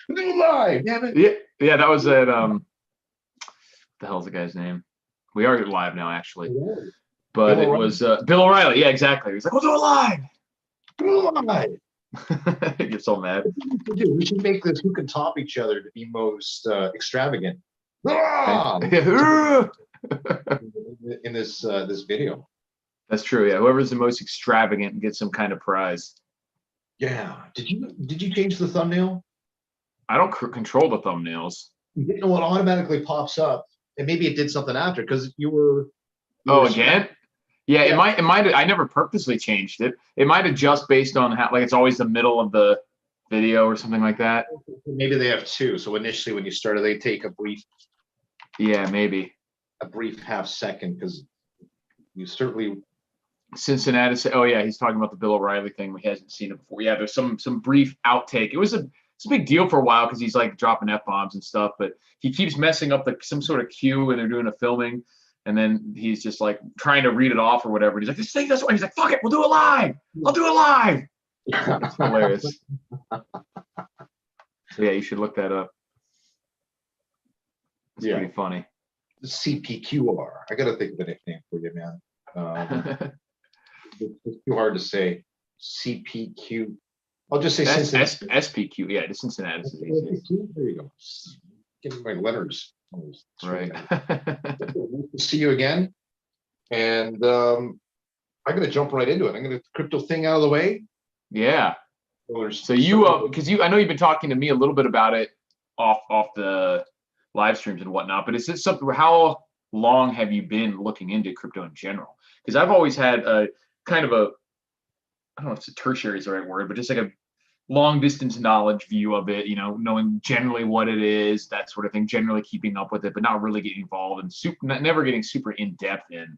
Live, damn it. Yeah, that was at what the hell's the guy's name? We are live now, actually. But Bill was Bill O'Reilly. Yeah, exactly. He's like, we'll do it live. Do it live. I get so mad. We should make this who can top each other to be most extravagant. In this video. That's true. Yeah, whoever's the most extravagant gets some kind of prize. Yeah. Did you change the thumbnail? I don't control the thumbnails. You didn't know what automatically pops up, and maybe it did something after because you were. Again? Yeah, it might. I never purposely changed it. It might adjust based on how, like, it's always the middle of the video or something like that. Maybe they have two. So initially, when you started, they take a brief. Yeah, maybe a brief half second, because you certainly. Cincinnati. Oh yeah, he's talking about the Bill O'Reilly thing. We hasn't seen it before. Yeah, there's some brief outtake. It's a big deal for a while because he's like dropping F-bombs and stuff, but he keeps messing up some sort of cue when they're doing a filming, and then he's just like trying to read it off or whatever. He's like, this thing doesn't. He's like, fuck it, we'll do it live. I'll do it live. It's hilarious. So yeah, you should look that up. It's pretty funny. CPQR. I got to think of a nickname for you, man. It's too hard to say. CPQ. I'll just say SPQ. Yeah, the Cincinnati. There you go. Getting my letters. Right. See you again. And I'm going to jump right into it. I'm going to get the crypto thing out of the way. Yeah. So you, because I know you've been talking to me a little bit about it off the live streams and whatnot, but is this something? How long have you been looking into crypto in general? Because I've always had a kind of I don't know if it's a tertiary is the right word, but just like a long distance knowledge view of it, knowing generally what it is, that sort of thing, generally keeping up with it, but not really getting involved and never getting super in depth in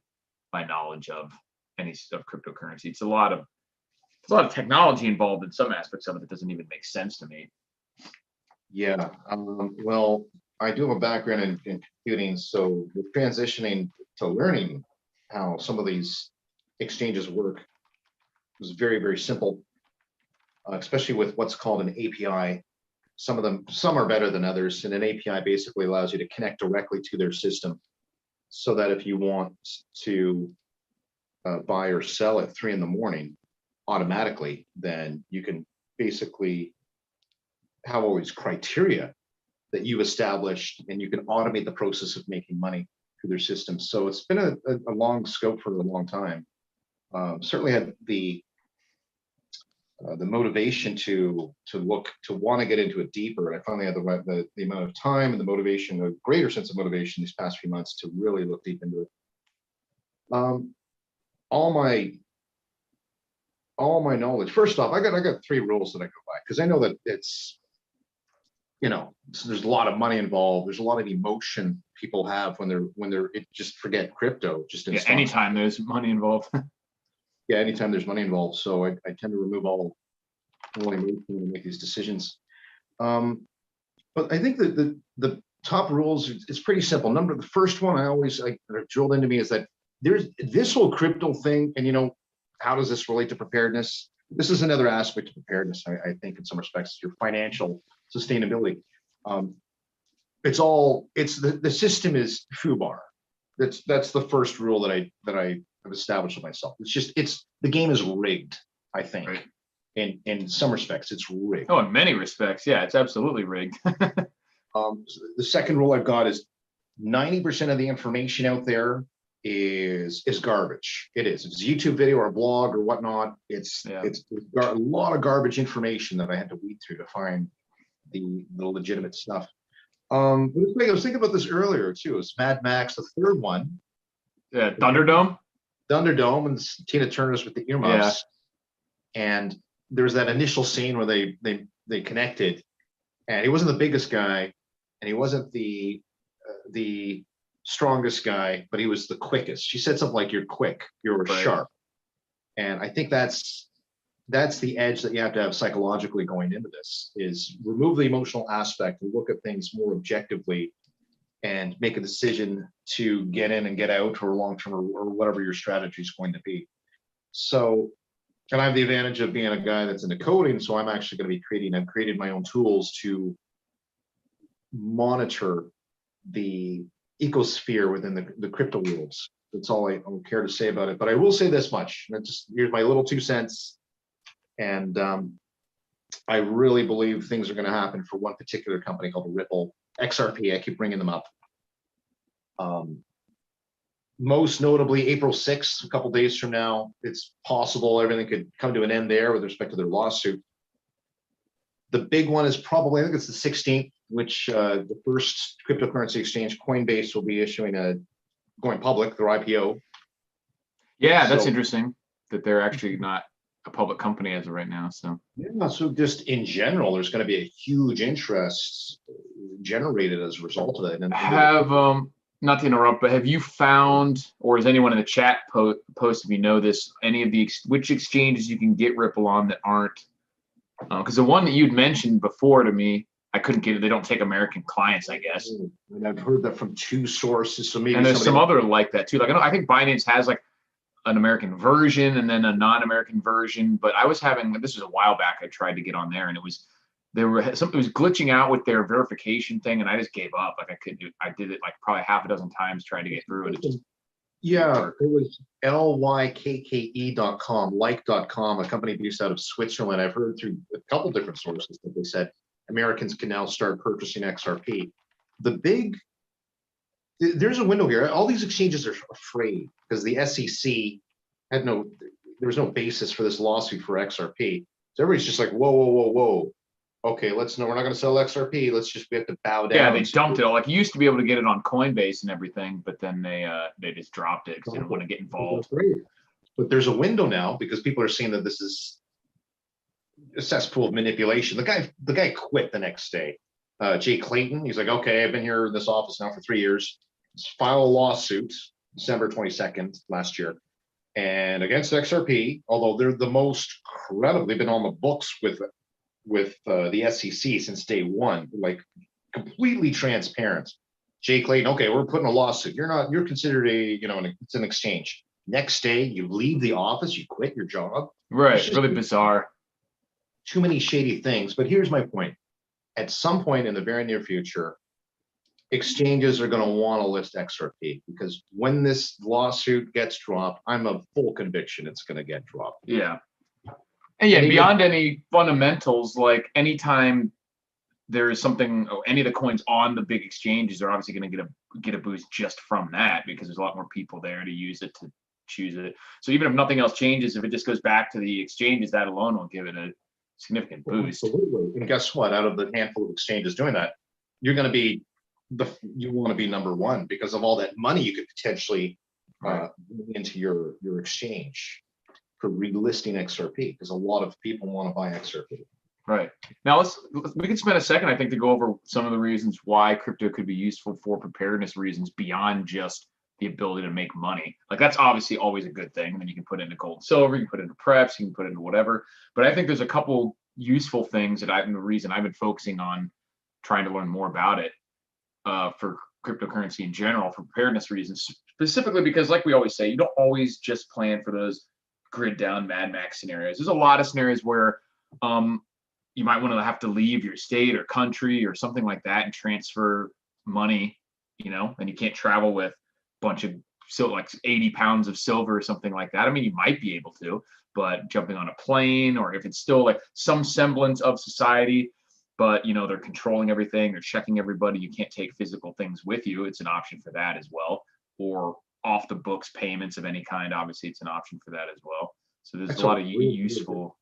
my knowledge of any of cryptocurrency. It's a lot of technology involved in some aspects of it that doesn't even make sense to me. Yeah. Well, I do have a background in computing, so the transitioning to learning how some of these exchanges work was very, very simple, especially with what's called an API. Some are better than others, and an API basically allows you to connect directly to their system, so that if you want to buy or sell at 3 a.m. automatically, then you can basically have all these criteria that you've established, and you can automate the process of making money through their system. So it's been a long scope for a long time. Certainly had the motivation to want to get into it deeper, and I finally had the amount of time and the motivation, a greater sense of motivation these past few months to really look deep into it. All my knowledge. First off, I got 3 rules that I go by, because I know that it's, there's a lot of money involved. There's a lot of emotion people have when they're just forget crypto. Anytime there's money involved. Yeah, anytime there's money involved. So I tend to remove all emotion when I make these decisions. But I think that the top rules, it's pretty simple. The first one I drilled into me is that there's this whole crypto thing, and how does this relate to preparedness? This is another aspect of preparedness, I think, in some respects, your financial sustainability. The system is FUBAR. That's the first rule that I have established with myself. The game is rigged, I think. Right. In some respects, it's rigged. Oh, in many respects, yeah, it's absolutely rigged. The second rule I've got is 90% of the information out there is garbage. It is. If it's a YouTube video or a blog or whatnot, it's a lot of garbage information that I had to weed through to find the legitimate stuff. I was thinking about this earlier too. It's Mad Max, the third one. Yeah, Thunderdome, and Tina Turner's with the earmuffs. Yeah. And there's that initial scene where they connected, and he wasn't the biggest guy, and he wasn't the strongest guy, but he was the quickest. She said something like, "You're quick, you're sharp," and I think that's the edge that you have to have psychologically going into this, is remove the emotional aspect and look at things more objectively and make a decision to get in and get out, or long term, or whatever your strategy is going to be. So And I have the advantage of being a guy that's into coding, so I'm actually going to be I've created my own tools to monitor the ecosphere within the crypto worlds. That's all I don't care to say about it. But I will say this much. Here's my little 2 cents. And I really believe things are going to happen for one particular company called Ripple, XRP. I keep bringing them up. Most notably, April 6th, a couple days from now, it's possible everything could come to an end there with respect to their lawsuit. The big one is probably, I think it's the 16th, which the first cryptocurrency exchange, Coinbase, will be issuing going public, their IPO. Yeah, that's interesting that they're actually not a public company as of right now. So yeah, so just in general, there's going to be a huge interest generated as a result of that. And not to interrupt, but have you found, or is anyone in the chat post, if you know this, any of which exchanges you can get Ripple on that aren't? Because the one that you'd mentioned before to me, I couldn't get it. They don't take American clients, I guess. And I've heard that from 2 sources. So maybe and there's some other like that too. Like I think Binance has like an American version and then a non-American version. But I was this was a while back. I tried to get on there, and it was glitching out with their verification thing, and I just gave up. Like I couldn't do it. I did it like probably half a dozen times trying to get through it. Yeah, it was lykke.com, like.com, a company based out of Switzerland. I've heard through a couple different sources that they said Americans can now start purchasing XRP. There's a window here. All these exchanges are afraid because the SEC there was no basis for this lawsuit for XRP. So everybody's just like, whoa. Okay, we're not going to sell XRP. We have to bow down. Yeah, they dumped it all. Like you used to be able to get it on Coinbase and everything, but then they just dropped it because they didn't want to get involved. But there's a window now because people are seeing that this is a cesspool of manipulation. The guy quit the next day. Jay Clayton, he's like, okay, I've been here in this office now for 3 years. Let's file a lawsuit December 22nd last year, and against XRP, although they're the most credible, they've been on the books with the SEC since day one, like completely transparent. Jay Clayton, okay, we're putting a lawsuit. You're considered it's an exchange. Next day, you leave the office, you quit your job. Right, really bizarre. Too many shady things. But here's my point. At some point in the very near future, exchanges are going to want to list XRP because when this lawsuit gets dropped, I'm of full conviction it's going to get dropped. Yeah. And yeah, beyond any fundamentals, like anytime there is something, any of the coins on the big exchanges are obviously going to get a boost just from that because there's a lot more people there to use it, to choose it. So even if nothing else changes, if it just goes back to the exchanges, that alone will give it a significant boost. Absolutely. And guess what? Out of the handful of exchanges doing that, you're going to be you want to be number one because of all that money you could potentially bring into your exchange for relisting XRP, because a lot of people want to buy XRP. Right. Now we can spend a second, I think, to go over some of the reasons why crypto could be useful for preparedness reasons beyond just the ability to make money. Like that's obviously always a good thing. And then you can put into gold and silver, you can put into preps, you can put into whatever. But I think there's a couple useful things the reason I've been focusing on trying to learn more about it for cryptocurrency in general, for preparedness reasons, specifically because like we always say, you don't always just plan for those grid down Mad Max scenarios. There's a lot of scenarios where you might want to have to leave your state or country or something like that and transfer money, and you can't travel with a bunch of like 80 pounds of silver or something like that. I mean, you might be able to, but jumping on a plane, or if it's still like some semblance of society, but they're controlling everything, they're checking everybody, you can't take physical things with you, it's an option for that as well. Or off the books payments of any kind, obviously it's an option for that as well. So there's a lot of useful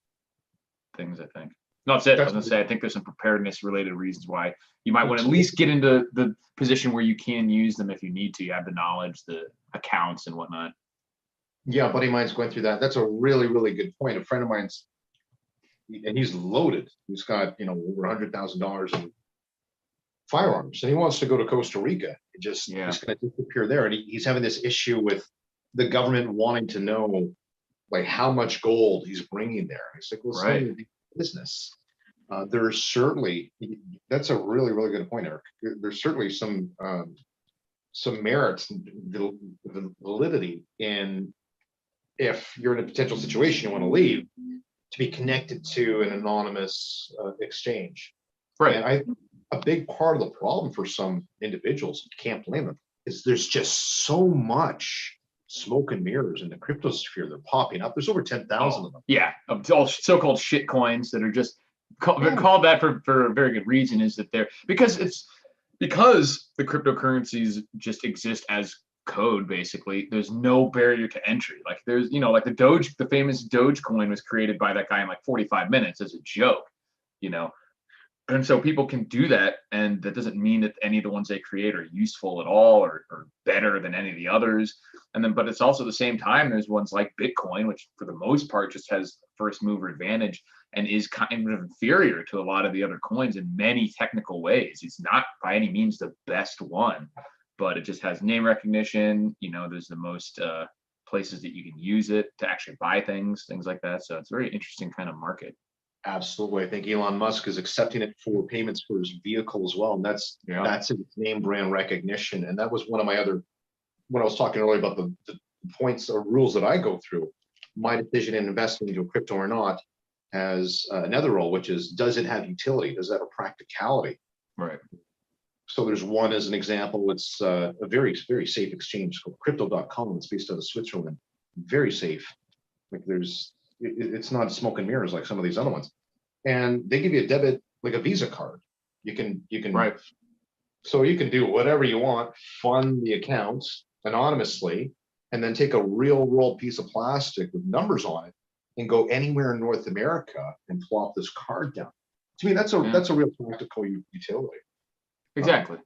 things, I think. No, that's it. I was gonna say, I think there's some preparedness related reasons why you might want to at least get into the position where you can use them if you need to. You have the knowledge, the accounts and whatnot. Yeah, a buddy of mine's going through that. That's a really, really good point. A friend of mine's, and he's loaded. He's got, over $100,000 in firearms, and he wants to go to Costa Rica. He's going to disappear there, and he's having this issue with the government wanting to know, like, how much gold he's bringing there. He's like, well, right. Business. There's certainly, that's a really, really good point, Eric. There's certainly some merits, validity in if you're in a potential situation you want to leave, to be connected to an anonymous exchange. Right. And I think a big part of the problem for some individuals, can't blame them, is there's just so much smoke and mirrors in the crypto sphere. They're popping up. There's over 10,000 of them. Yeah, all so-called shit coins that are just they're called that for a very good reason. Is that they're because the cryptocurrencies just exist as code. Basically, there's no barrier to entry. Like there's like the famous Doge coin was created by that guy in like 45 minutes as a joke. And so people can do that, and that doesn't mean that any of the ones they create are useful at all or better than any of the others. And then, but it's also the same time, there's ones like Bitcoin, which for the most part just has first mover advantage and is kind of inferior to a lot of the other coins in many technical ways. It's not by any means the best one, but it just has name recognition. There's the most places that you can use it to actually buy things like that. So it's a very interesting kind of market. Absolutely. I think Elon Musk is accepting it for payments for his vehicle as well. And that's its name brand recognition. And that was one of my other, when I was talking earlier about the points or rules that I go through, my decision in investing into a crypto or not has another role, which is, does it have utility? Does it have a practicality? Right. So there's one as an example. It's a very, very safe exchange called crypto.com. It's based out of Switzerland. Very safe. Like it's not smoke and mirrors like some of these other ones. And they give you a debit, like a Visa card. You can right. So you can do whatever you want, fund the account anonymously, and then take a real world piece of plastic with numbers on it and go anywhere in North America and plop this card down. To me, that's a real practical utility. Exactly.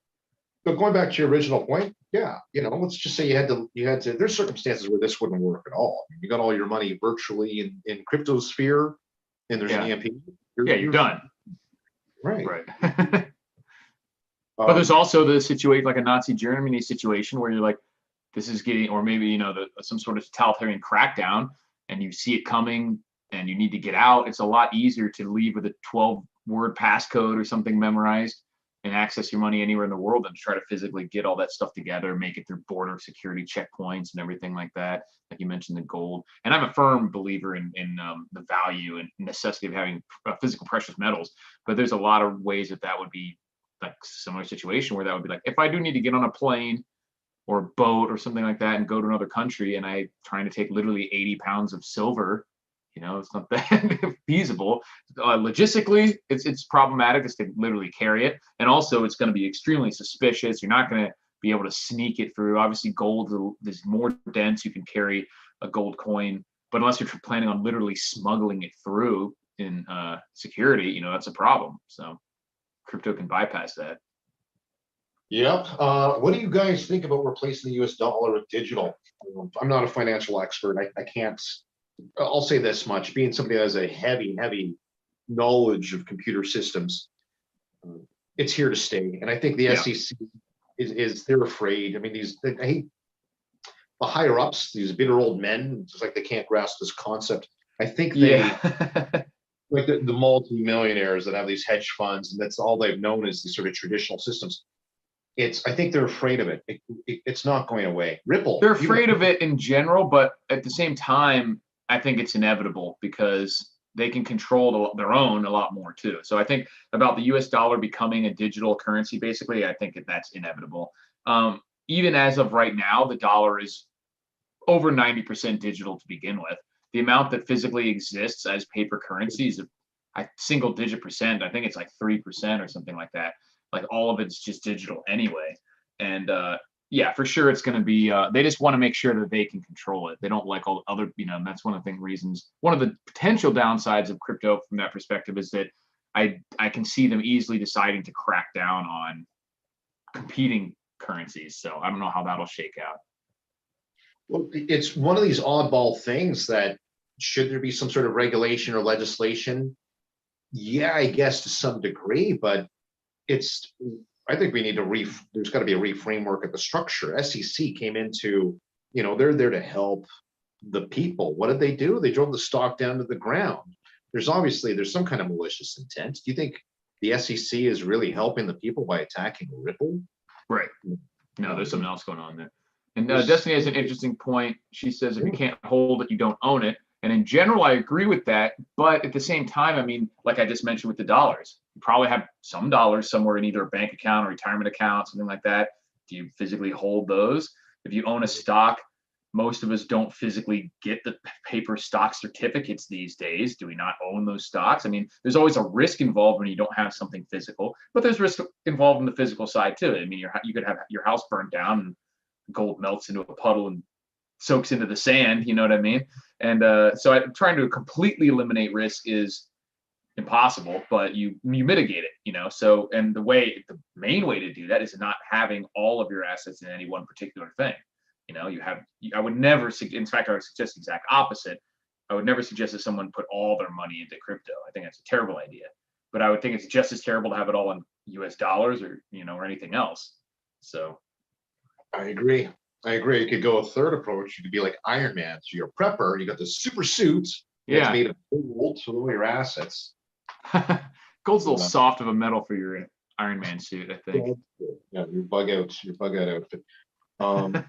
But going back to your original point, let's just say you had to, there's circumstances where this wouldn't work at all. You got all your money virtually in crypto sphere, and there's an EMP. You're done. Right. But there's also the situation, like a Nazi Germany situation, where you're like, this is getting, or maybe, some sort of totalitarian crackdown, and you see it coming and you need to get out. It's a lot easier to leave with a 12-word passcode or something memorized and access your money anywhere in the world and try to physically get all that stuff together, make it through border security checkpoints and everything like that. Like you mentioned, the gold. And I'm a firm believer in the value and necessity of having physical precious metals. But there's a lot of ways that would be like a similar situation where that would be like, if I do need to get on a plane or a boat or something like that and go to another country, and I'm trying to take literally 80 pounds of silver, it's not that feasible. Logistically, it's problematic just to literally carry it. And also it's going to be extremely suspicious. You're not going to be able to sneak it through. Obviously, gold is more dense. You can carry a gold coin, but unless you're planning on literally smuggling it through in security, that's a problem. So crypto can bypass that. Yep. What do you guys think about replacing the US dollar with digital? I'm not a financial expert. I can't. I'll say this much, being somebody that has a heavy knowledge of computer systems, it's here to stay. And I think the SEC they're afraid. I mean, the higher ups, these bitter old men, it's just like they can't grasp this concept. I think they like the multi-millionaires that have these hedge funds, and that's all they've known is these sort of traditional systems. I think they're afraid of it. It's not going away. Ripple. They're afraid of it in general, but at the same time, I think it's inevitable because they can control their own a lot more too. So I think about the US dollar becoming a digital currency, basically, I think that's inevitable. Even as of right now, the dollar is over 90% digital to begin with. The amount that physically exists as paper currency is a single digit percent. I think it's like 3% or something like that. Like all of it's just digital anyway. And for sure it's going to be, they just want to make sure that they can control it. They don't like all the other, and that's one of the reasons, one of the potential downsides of crypto from that perspective is that I can see them easily deciding to crack down on competing currencies. So I don't know how that'll shake out. Well, it's one of these oddball things that should there be some sort of regulation or legislation? Yeah, I guess to some degree, but I think we need there's got to be a reframework of the structure. SEC came into, they're there to help the people. What did they do? They drove the stock down to the ground. There's some kind of malicious intent. Do you think the SEC is really helping the people by attacking Ripple? Right. No, there's something else going on there. And Destiny has an interesting point. She says, if you can't hold it, you don't own it. And in general, I agree with that. But at the same time, I mean, like I just mentioned with the dollars, you probably have some dollars somewhere in either a bank account or retirement account, something like that. Do you physically hold those? If you own a stock, most of us don't physically get the paper stock certificates these days. Do we not own those stocks? I mean, there's always a risk involved when you don't have something physical, but there's risk involved in the physical side too. I mean, you could have your house burned down and gold melts into a puddle and soaks into the sand. You know what I mean? And so I'm trying to completely eliminate risk is impossible, but you mitigate it. You know, so and the main way to do that is not having all of your assets in any one particular thing. You know, I would never, in fact, I would suggest the exact opposite. I would never suggest that someone put all their money into crypto. I think that's a terrible idea. But I would think it's just as terrible to have it all in US dollars or, or anything else. So. I agree. You could go a third approach. You could be like Iron Man. So you're a prepper. You got this super suit. It's made of gold for all your assets. Gold's a little soft of a metal for your Iron Man suit, I think. Yeah, your bug out outfit. Have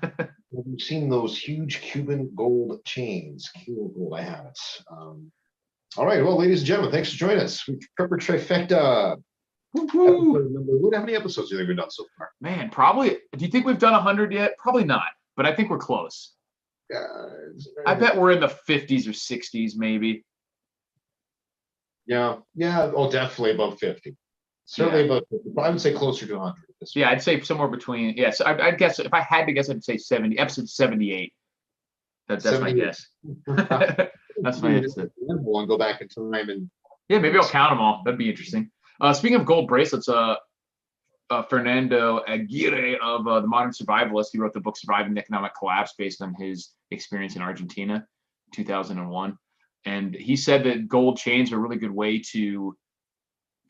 you seen those huge Cuban gold chains? Cuban gold, I have it. All right, well, ladies and gentlemen, thanks for joining us. Prepper Trifecta. How many episodes do you think we've done so far? Man, probably. Do you think we've done 100 yet? Probably not, but I think we're close. I bet we're in the 50s or 60s, maybe. Yeah. Oh, definitely above 50. Certainly above 50. I would say closer to 100. Yeah, I'd say somewhere between. Yes, I'd guess if I had to guess, I'd say 70. Episode 78. That's 78. My guess. That's my answer. And go back in time and. Yeah, maybe I'll count them all. That'd be interesting. Speaking of gold bracelets, Fernando Aguirre of The Modern Survivalist, he wrote the book Surviving the Economic Collapse based on his experience in Argentina, 2001. And he said that gold chains are a really good way to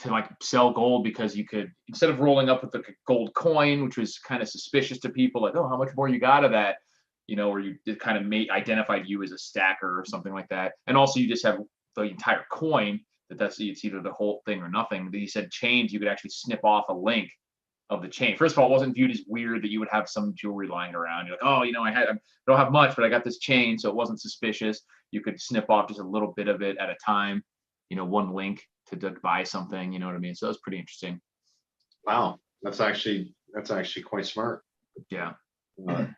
like sell gold because you could, instead of rolling up with the gold coin, which was kind of suspicious to people, like, oh, how much more you got of that? Or it kind of identified you as a stacker or something like that. And also you just have the entire coin. It's either the whole thing or nothing. He said chains, you could actually snip off a link of the chain. First of all, it wasn't viewed as weird that you would have some jewelry lying around. You're like, oh, I don't have much, but I got this chain, so it wasn't suspicious. You could snip off just a little bit of it at a time, one link to buy something, you know what I mean? So that was pretty interesting. Wow, that's actually quite smart. Yeah. What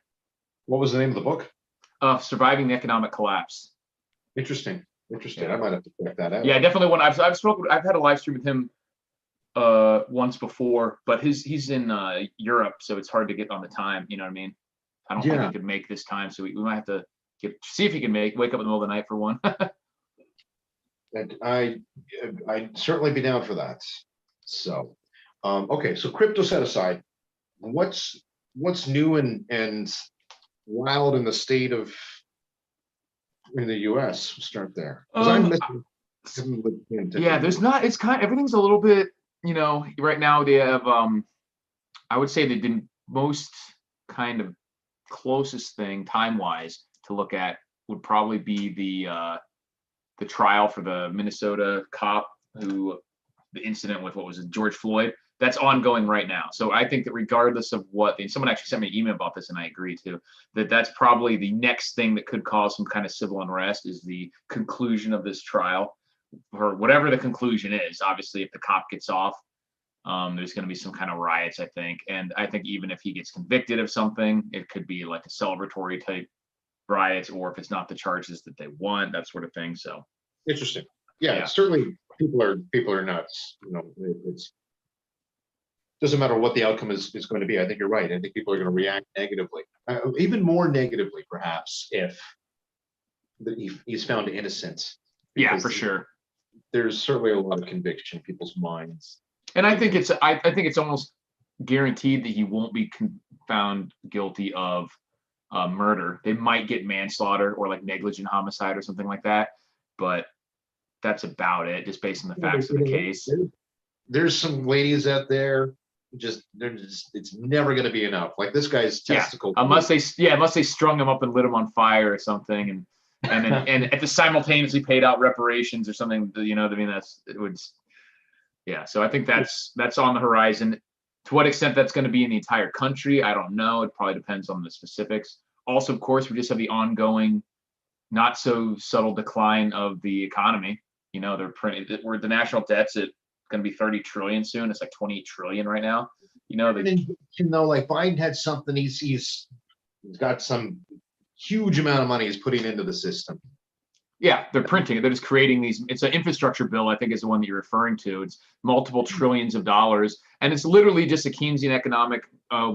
was the name of the book? Surviving the Economic Collapse. Interesting. I might have to check that out. Yeah, definitely. I've had a live stream with him once before, but he's in Europe, so it's hard to get on the time. You know what I mean? I don't think he could make this time, so we might have to see if he can wake up in the middle of the night for one. And I'd certainly be down for that. So, okay. So crypto set aside, what's new and wild in the state of in the US? We'll start there. Yeah, there's not. It's everything's a little bit. Right now they have. I would say the most kind of closest thing time-wise to look at would probably be the trial for the Minnesota cop the incident with George Floyd. That's ongoing right now. So I think that regardless of someone actually sent me an email about this, and I agree too, that's probably the next thing that could cause some kind of civil unrest is the conclusion of this trial, or whatever the conclusion is. Obviously, if the cop gets off, there's going to be some kind of riots, I think. And I think even if he gets convicted of something, it could be like a celebratory type riots, or if it's not the charges that they want, that sort of thing. So interesting. Yeah. Certainly people are nuts. It's doesn't matter what the outcome is going to be. I think you're right. I think people are going to react negatively, even more negatively, perhaps, if he's found innocent. Yeah, for sure. There's certainly a lot of conviction in people's minds. And I think it's almost guaranteed that he won't be found guilty of murder. They might get manslaughter or like negligent homicide or something like that, but that's about it, just based on the facts of the case. There's some ladies out there. It's never going to be enough. Like this guy's testicle. Unless they strung him up and lit him on fire or something, and at the simultaneously paid out reparations or something. I mean, So I think that's on the horizon. To what extent that's going to be in the entire country, I don't know. It probably depends on the specifics. Also, of course, we just have the ongoing, not so subtle decline of the economy. You know, they're printing, where the national debt's at going to be 30 trillion soon. It's like 28 trillion right now. You know, like Biden had something. He's got some huge amount of money he's putting into the system. Yeah, they're printing it. They're just creating these. It's an infrastructure bill, I think, is the one that you're referring to. It's multiple trillions of dollars, and it's literally just a Keynesian economic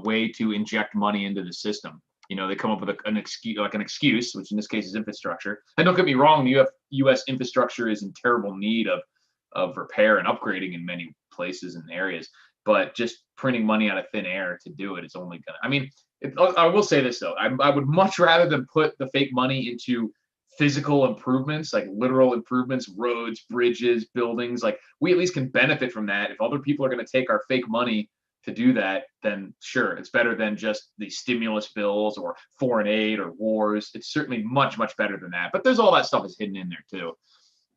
way to inject money into the system. You know, they come up with an excuse, which in this case is infrastructure. And don't get me wrong, the U.S. infrastructure is in terrible need of repair and upgrading in many places and areas. But just printing money out of thin air to do it is only gonna. I mean, I will say this though, I would much rather than put the fake money into physical improvements, like literal improvements, roads, bridges, buildings. Like, we at least can benefit from that. If other people are going to take our fake money to do that, then sure, it's better than just the stimulus bills or foreign aid or wars. It's certainly much, much better than that. But there's all that stuff is hidden in there too.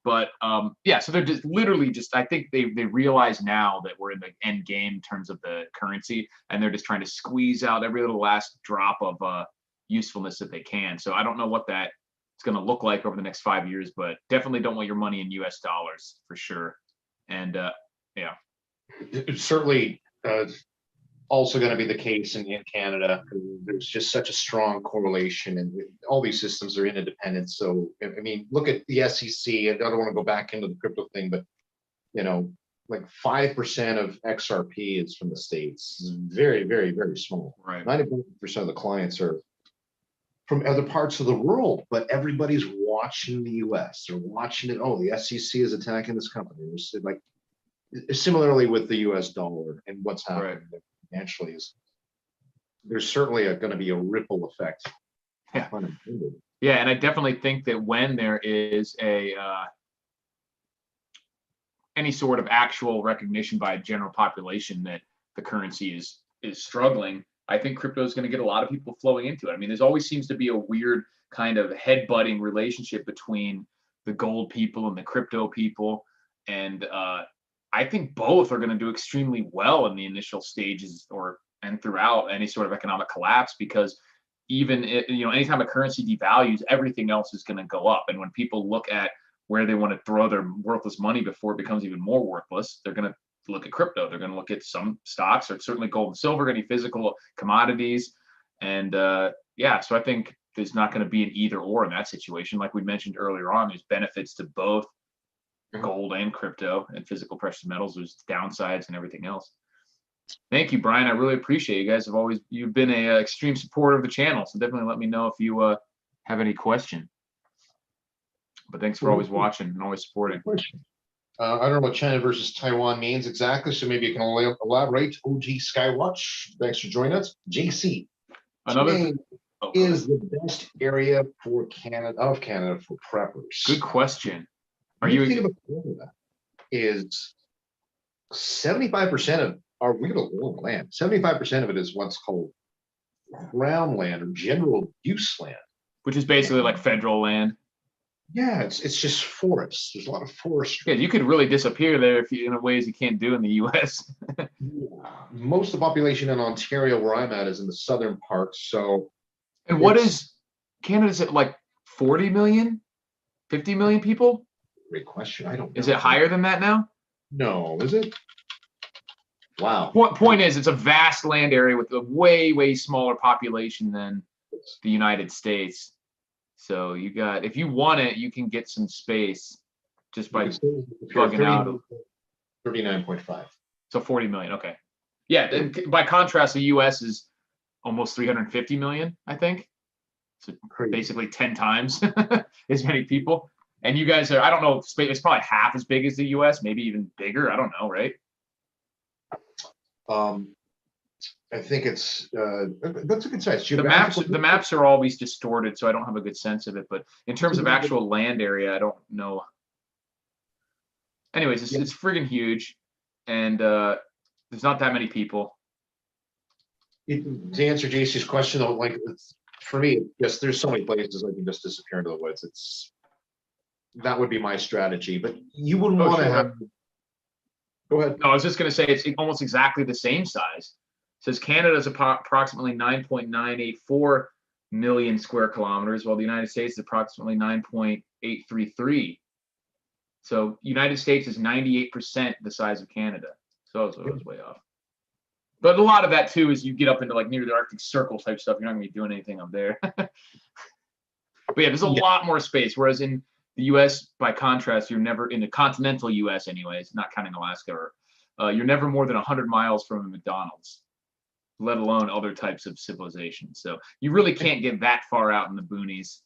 But yeah, so they're just literally just, I think they realize now that we're in the end game in terms of the currency, and they're just trying to squeeze out every little last drop of usefulness that they can. So I don't know what that it's going to look like over the next 5 years, but definitely don't want your money in US dollars for sure. And yeah. It's certainly also going to be the case in Canada. There's just such a strong correlation, and all these systems are interdependent. So, I mean, look at the SEC. I don't want to go back into the crypto thing, but, you know, like 5% of XRP is from the States. It's very, very, very small. Right. 90% of the clients are from other parts of the world, but everybody's watching the US. They're watching it. Oh, the SEC is attacking this company. It's like, similarly with the US dollar and what's happening financially, is there's certainly going to be a ripple effect. Yeah. Yeah, and I definitely think that when there is any sort of actual recognition by a general population that the currency is struggling, I think crypto is going to get a lot of people flowing into it. I mean, there's always seems to be a weird kind of headbutting relationship between the gold people and the crypto people. And I think both are going to do extremely well in the initial stages and throughout any sort of economic collapse, because even anytime a currency devalues, everything else is going to go up. And when people look at where they want to throw their worthless money before it becomes even more worthless, they're going to look at crypto. They're going to look at some stocks, or certainly gold and silver, any physical commodities. And yeah, so I think there's not going to be an either or in that situation. Like we mentioned earlier on, there's benefits to both gold and crypto and physical precious metals. There's downsides and everything else. Thank you, Brian. I really appreciate it. You guys you've been a extreme supporter of the channel. So definitely let me know if you have any question. But thanks for always watching and always supporting. I don't know what China versus Taiwan means exactly, so maybe you can elaborate. OG Skywatch, thanks for joining us. JC, is the best area for Canada for preppers? Good question. Are you thinking about Canada? Is 75% of we have a long land. 75% of it is what's called crown land or general use land, which is basically like federal land. Yeah, it's just forests. There's a lot of forestry. Yeah, you could really disappear there in ways you can't do in the U.S. Most of the population in Ontario, where I'm at, is in the southern part. So, and what is Canada's at, like 40 million, 50 million people? Great question. I don't know. Is it higher than that now? No, is it? Wow. Point is, it's a vast land area with a way, way smaller population than the United States. So if you want it, you can get some space just by plugging out. 39.5. So 40 million. Okay. Yeah. And by contrast, the U.S. is almost 350 million, I think. So basically 10 times as many people. And you guys I don't know, it's probably half as big as the U.S., maybe even bigger. I don't know, right? I think it's that's a good size. The maps are always distorted, so I don't have a good sense of it. But in terms of actual land area, I don't know. Anyways, it's friggin' huge, and there's not that many people. To answer JC's question, though, like for me, yes, there's so many places I can just disappear into the woods. That would be my strategy, but you wouldn't want to have Go ahead. No, I was just going to say it's almost exactly the same size. It says Canada is approximately 9.984 million square kilometers, while the United States is approximately 9.833. So United States is 98% the size of Canada. So I was way off. But a lot of that too is you get up into like near the Arctic Circle type stuff. You're not gonna be doing anything up there. But yeah, there's a lot more space. Whereas in the U.S., by contrast, you're never in the continental U.S. anyways, not counting Alaska, or you're never more than 100 miles from a McDonald's, let alone other types of civilization. So you really can't get that far out in the boonies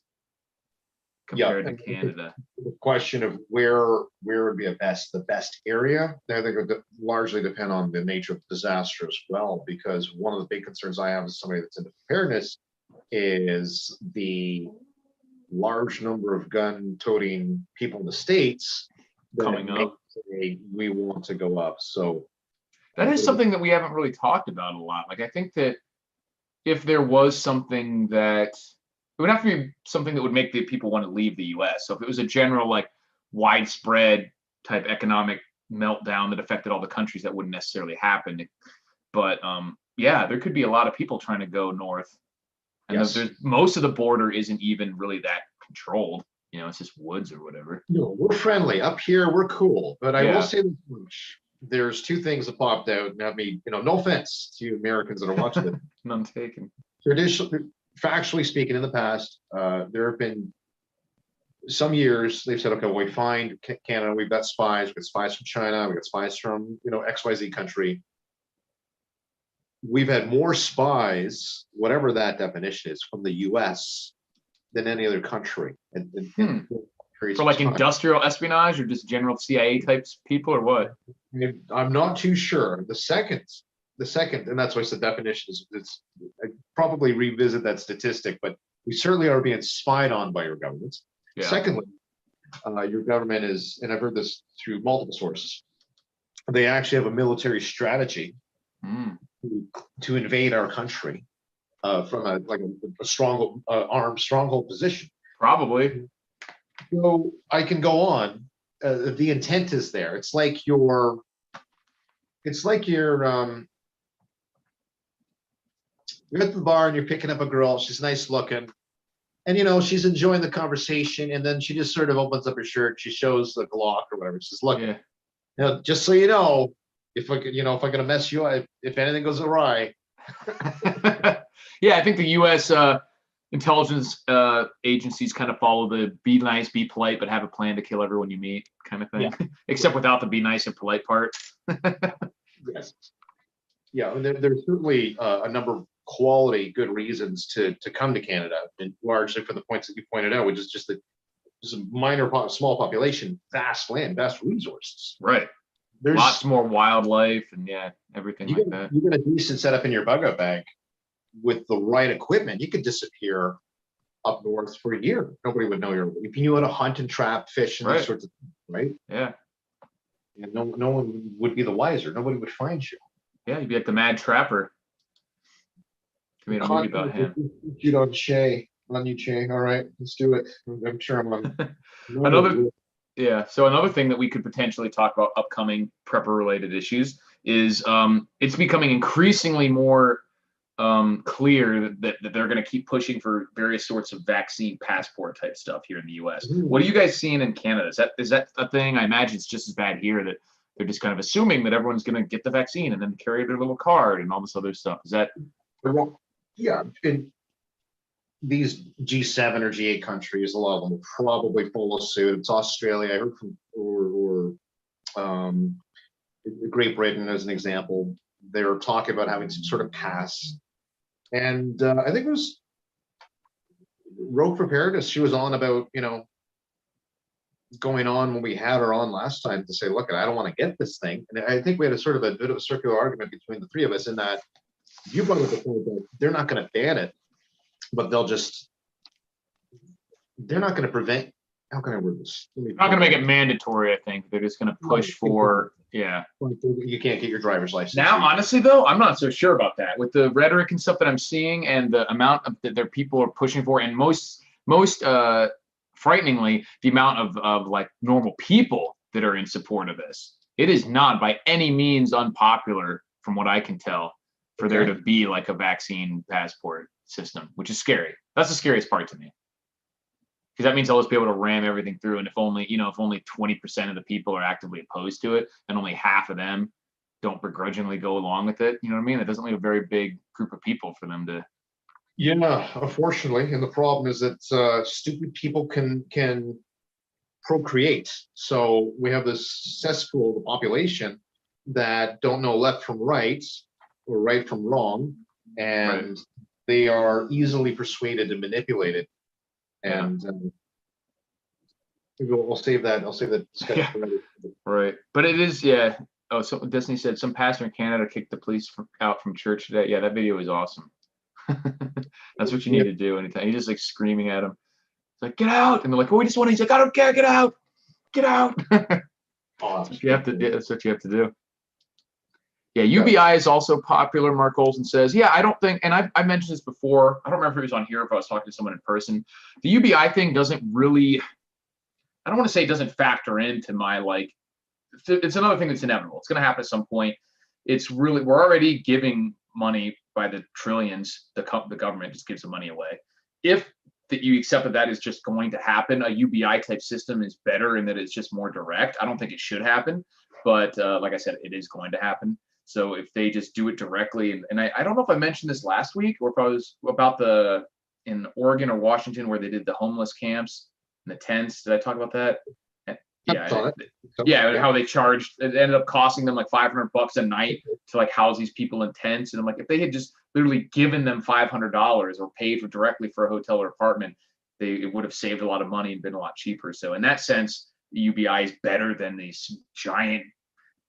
compared to Canada. The question of where would be the best area, I think would largely depend on the nature of the disaster as well, because one of the big concerns I have as somebody that's into preparedness is the large number of gun-toting people in the States coming up. Say we want to go up. So that is something that we haven't really talked about a lot. Like, I think that if there was something that it would have to be something that would make the people want to leave the U.S. So if it was a general, like, widespread type economic meltdown that affected all the countries, that wouldn't necessarily happen. But yeah, there could be a lot of people trying to go north, and there's most of the border isn't even really that controlled. You know, it's just woods or whatever. No, we're friendly up here. We're cool, but I will say this much. There's two things that popped out and have me, no offense to Americans that are watching it. None taken. Traditionally, factually speaking, in the past, there have been some years they've said, okay, well, we find Canada, we've got spies from China, we've got spies from, XYZ country. We've had more spies, whatever that definition is, from the US than any other country. For like industrial espionage or just general CIA types people, or what? I'm not too sure. The second, and that's why I said definition is, I probably revisit that statistic, but we certainly are being spied on by your governments. Yeah. Secondly, your government is, and I've heard this through multiple sources, they actually have a military strategy to invade our country from a strong armed stronghold position. Probably. So I can go on. The intent is there. It's like you're at the bar and you're picking up a girl. She's nice looking, and she's enjoying the conversation. And then she just sort of opens up her shirt. She shows the Glock or whatever. She says, "Look, just so you know, if I'm gonna mess you up, if anything goes awry." Yeah, I think the U.S. Intelligence agencies kind of follow the be nice, be polite, but have a plan to kill everyone you meet kind of thing. Yeah. Except without the be nice and polite part. Yes. Yeah, and there's certainly a number of quality, good reasons to come to Canada, and largely for the points that you pointed out, which is just that there's a small population, vast land, vast resources. Right. There's lots more wildlife and everything like that. You get a decent setup in your bug-out bag with the right equipment, you could disappear up north for a year. Nobody would know you're. If you knew how to hunt and trap, fish, and these sorts of things, right? Yeah. And no one would be the wiser. Nobody would find you. Yeah, you'd be like the Mad Trapper. We made a movie about him. You on Shay. On you, Shay. All right, let's do it. I'm sure I'm on. So another thing that we could potentially talk about upcoming prepper-related issues is it's becoming increasingly more clear that they're going to keep pushing for various sorts of vaccine passport type stuff here in the U.S. What are you guys seeing in Canada? Is that a thing? I imagine it's just as bad here, that they're just kind of assuming that everyone's going to get the vaccine and then carry their little card and all this other stuff. Is that? Yeah, in these G7 or G8 countries, a lot of them will probably follow suit. It's Australia. I heard from Great Britain as an example. They're talking about having some sort of pass. And I think it was Rogue Preparedness. She was on about, going on when we had her on last time to say, look, I don't want to get this thing. And I think we had a bit of a circular argument between the three of us in that you brought up the point that they're not going to ban it, but they're not going to prevent. How can I word this? They're not going to make it mandatory. I think they're just going to push for. Yeah. You can't get your driver's license. Now, honestly, though, I'm not so sure about that. With the rhetoric and stuff that I'm seeing and the amount that their people are pushing for, and most frighteningly, the amount of like normal people that are in support of this. it is not by any means unpopular, from what I can tell, for there to be like a vaccine passport system, which is scary. That's the scariest part to me. Because that means they'll just be able to ram everything through. And if only 20% of the people are actively opposed to it, and only half of them don't begrudgingly go along with it, you know what I mean? It doesn't leave a very big group of people for them to. Yeah, unfortunately, and the problem is that stupid people can procreate. So we have this cesspool of the population that don't know left from right or right from wrong, and they are easily persuaded and manipulated. And I'll save that. I'll save that discussion for another. Right, but it is, yeah. Oh, so Disney said some pastor in Canada kicked the police out from church today. Yeah, that video is awesome. That's what you need to do anytime. He's just like screaming at him. It's like, get out. And they're like, oh, we just want to. He's like, I don't care. Get out. Get out. Awesome. You have to do. That's what you have to do. Yeah, UBI is also popular. Mark Olson says, yeah, I don't think, and I mentioned this before. I don't remember if it was on here, if I was talking to someone in person. The UBI thing doesn't really, I don't want to say it doesn't factor into my, like, it's another thing that's inevitable. It's going to happen at some point. It's really, we're already giving money by the trillions. The government just gives the money away. If you accept that is just going to happen, a UBI type system is better in that it's just more direct. I don't think it should happen, but like I said, it is going to happen. So if they just do it directly, and I don't know if I mentioned this last week or if I was about in Oregon or Washington where they did the homeless camps and the tents. Did I talk about that? Yeah, how they charged, it ended up costing them like $500 a night to like house these people in tents. And I'm like, if they had just literally given them $500 or paid directly for a hotel or apartment, it would have saved a lot of money and been a lot cheaper. So in that sense, the UBI is better than these giant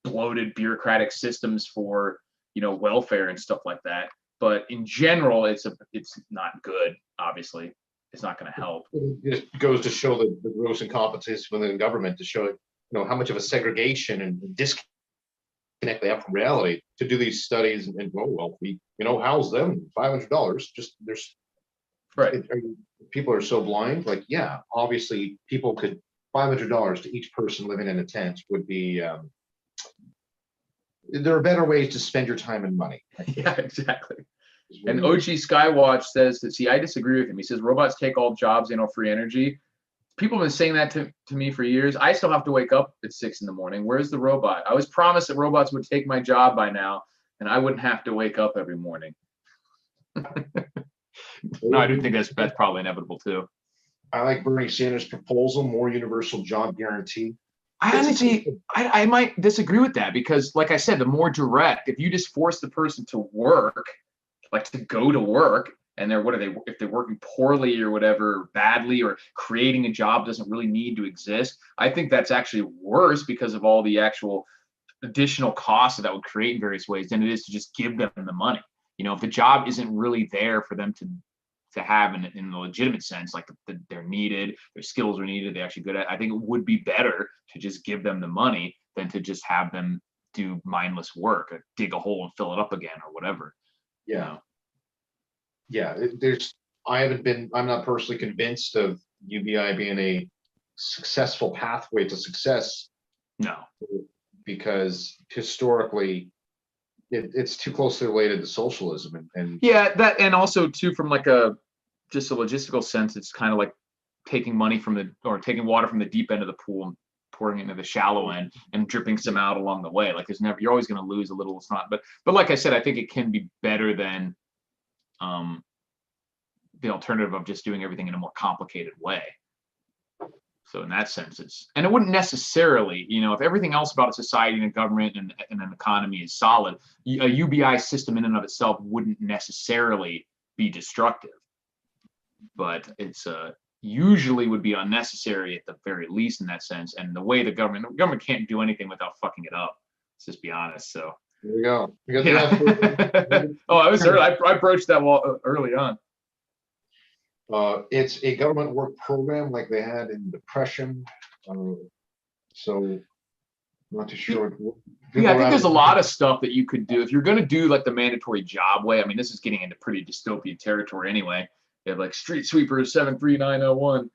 bloated bureaucratic systems for, welfare and stuff like that. But in general, it's not good. Obviously, it's not going to help. It goes to show the gross incompetence within the government, to show how much of a segregation and disconnect they have from reality to do these studies and we house them $500. Just there's right. People are so blind. Like, yeah, obviously people could $500 to each person living in a tent would be. There are better ways to spend your time and money. Yeah, exactly. And OG Skywatch says that, see, I disagree with him. He says robots take all jobs, free energy. People have been saying that to me for years. I still have to wake up at 6 a.m. Where's the robot? I was promised that robots would take my job by now, and I wouldn't have to wake up every morning. No, I do think that's probably inevitable too. I like Bernie Sanders' proposal, more universal job guarantee. I honestly, I might disagree with that because, like I said, the more direct, if you just force the person to work, like to go to work, and if they're working poorly or whatever, badly, or creating a job doesn't really need to exist, I think that's actually worse because of all the actual additional costs that would create in various ways than it is to just give them the money. If the job isn't really there for them to have in the legitimate sense, like they're needed, their skills are needed, they're actually good at, I think it would be better to just give them the money than to just have them do mindless work, dig a hole and fill it up again or whatever. Yeah. Yeah. I'm not personally convinced of UBI being a successful pathway to success. No. Because historically, it's too closely related to socialism and yeah, that, and also too from like just a logistical sense, it's kind of like taking water from the deep end of the pool and pouring it into the shallow end and dripping some out along the way. Like you're always going to lose a little. It's not, but like I said, I think it can be better than the alternative of just doing everything in a more complicated way. So in that sense, and it wouldn't necessarily, if everything else about a society and a government and an economy is solid, a UBI system in and of itself wouldn't necessarily be destructive. But it's usually would be unnecessary at the very least in that sense. And the way the government can't do anything without fucking it up. Let's just be honest. So there we go. I was early. I broached that early on. It's a government work program like they had in Depression. So I'm not too sure. Yeah, I think there's a lot of stuff that you could do if you're going to do like the mandatory job way. I mean, this is getting into pretty dystopian territory anyway. You have like street sweepers 73901.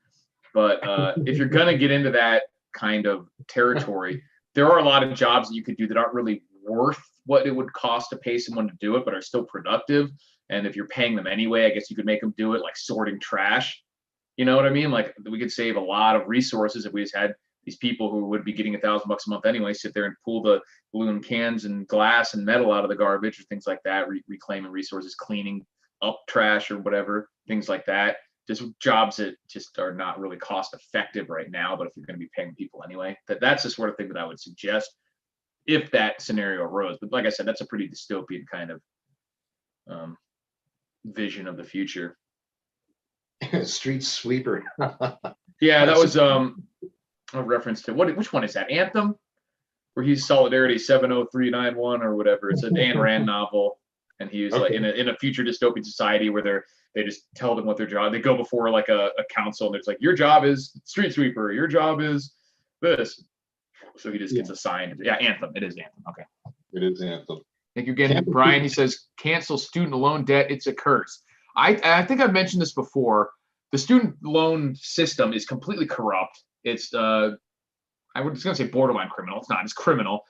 But if you're going to get into that kind of territory, there are a lot of jobs that you could do that aren't really worth what it would cost to pay someone to do it, but are still productive. And if you're paying them anyway, I guess you could make them do it, like sorting trash. You know what I mean? Like we could save a lot of resources if we just had these people who would be getting $1,000 a month anyway, sit there and pull the balloon cans and glass and metal out of the garbage or things like that, reclaiming resources, cleaning up trash or whatever, things like that. Just jobs that just are not really cost effective right now, but if you're going to be paying people anyway, that's the sort of thing that I would suggest if that scenario arose. But like I said, that's a pretty dystopian kind of vision of the future. Street sweeper. Yeah, that was a reference to which one is that? Anthem, where he's Solidarity 70391 or whatever. It's an Ayn Rand novel, and he was like in a future dystopian society where they just tell them what their job. They go before like a council, and it's like, your job is street sweeper, your job is this. So he just gets assigned. Yeah, Anthem. It is Anthem. Okay. It is Anthem. Thank you again, Brian. He says, cancel student loan debt. It's a curse. I think I've mentioned this before. The student loan system is completely corrupt. It's I was going to say borderline criminal. It's not. It's criminal.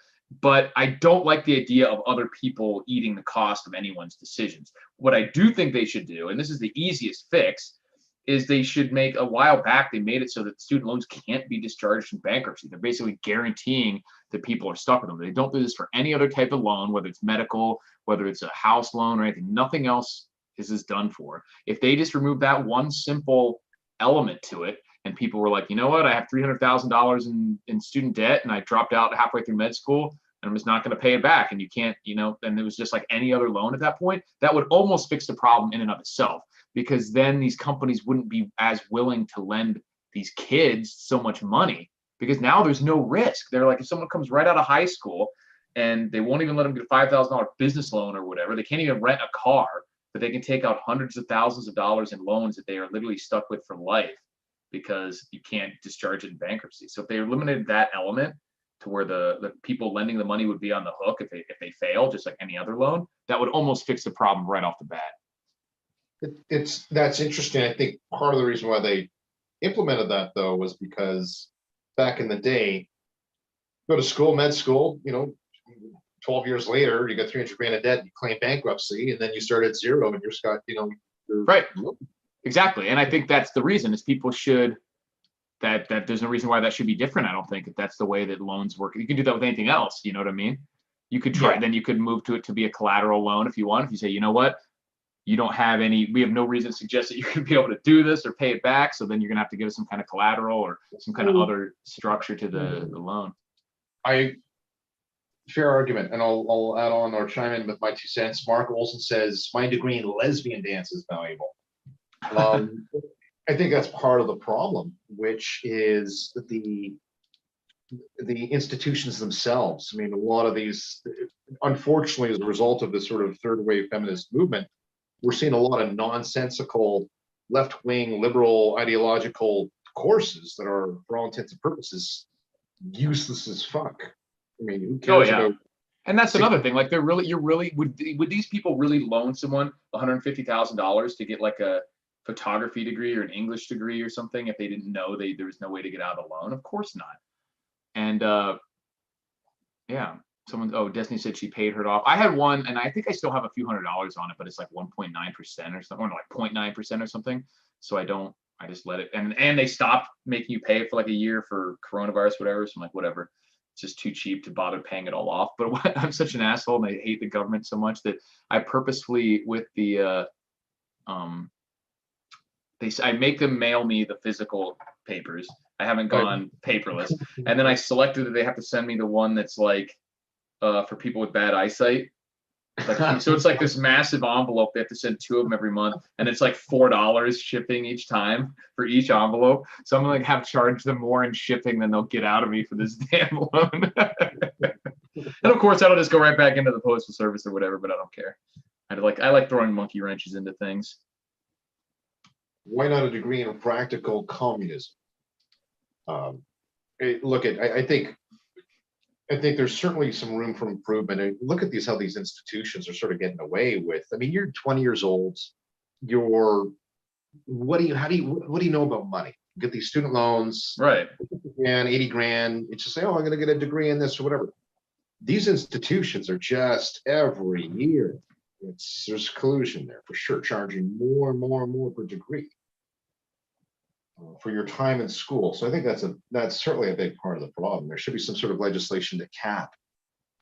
But I don't like the idea of other people eating the cost of anyone's decisions. What I do think they should do, and this is the easiest fix, is they should make, a while back, they made it so that student loans can't be discharged in bankruptcy. They're basically guaranteeing that people are stuck with them. They don't do this for any other type of loan, whether it's medical, whether it's a house loan or anything. Nothing else is this done for. If they just remove that one simple element to it, and people were like, you know what, I have $300,000 in student debt, and I dropped out halfway through med school, and I'm just not going to pay it back, and you can't, and it was just like any other loan at that point, that would almost fix the problem in and of itself, because then these companies wouldn't be as willing to lend these kids so much money, because now there's no risk. They're like, if someone comes right out of high school and they won't even let them get a $5,000 business loan or whatever, they can't even rent a car, but they can take out hundreds of thousands of dollars in loans that they are literally stuck with for life because you can't discharge it in bankruptcy. So if they eliminated that element to where the people lending the money would be on the hook if they fail, just like any other loan, that would almost fix the problem right off the bat. That's interesting. I think part of the reason why they implemented that, though, was because back in the day, go to school, med school, 12 years later, you got 300 grand of debt, you claim bankruptcy, and then you start at zero and you're stuck, right. Exactly. And I think that's the reason, is people should, that there's no reason why that should be different. I don't think, if that's the way that loans work. You can do that with anything else. You know what I mean? You could try, then you could move to it to be a collateral loan if you want. If you say, you know what, you don't have we have no reason to suggest that you can be able to do this or pay it back. So then you're gonna have to give us some kind of collateral or some kind of other structure to the loan. Fair argument, and I'll add on or chime in with my 2 cents. Mark Olson says my degree in lesbian dance is valuable. I think that's part of the problem, which is the institutions themselves. I mean, a lot of these, unfortunately, as a result of this sort of third wave feminist movement, we're seeing a lot of nonsensical left-wing liberal ideological courses that are, for all intents and purposes, useless as fuck. I mean, who cares about? And that's another thing. Like, would these people really loan someone $150,000 to get like a photography degree or an English degree or something if they didn't know there was no way to get out of the loan? Of course not. And Destiny said she paid her off. I had one, and I think I still have a few $100s on it, but it's like 1.9% or something, or like 0.9% or something. So I just let it, and they stopped making you pay it for like a year for coronavirus, whatever. So I'm like, whatever. It's just too cheap to bother paying it all off. But I'm such an asshole, and I hate the government so much that I purposefully, with the I make them mail me the physical papers. I haven't gone paperless. And then I selected that they have to send me the one that's like for people with bad eyesight. So it's like this massive envelope. They have to send 2 of them every month, and it's like $4 shipping each time for each envelope. So I'm gonna have charged them more in shipping than they'll get out of me for this damn loan. And of course, that'll just go right back into the postal service or whatever. But I don't care. I like throwing monkey wrenches into things. Why not a degree in practical communism? I think there's certainly some room for improvement. And look at how these institutions are sort of getting away with. I mean, you're 20 years old. What do you know about money? get these student loans, Right. and 80 grand. It's just say, oh, I'm going to get a degree in this or whatever. These institutions are just every year. There's collusion there for sure, charging more and more and more per degree for your time in school. So I think that's certainly a big part of the problem. There should be some sort of legislation to cap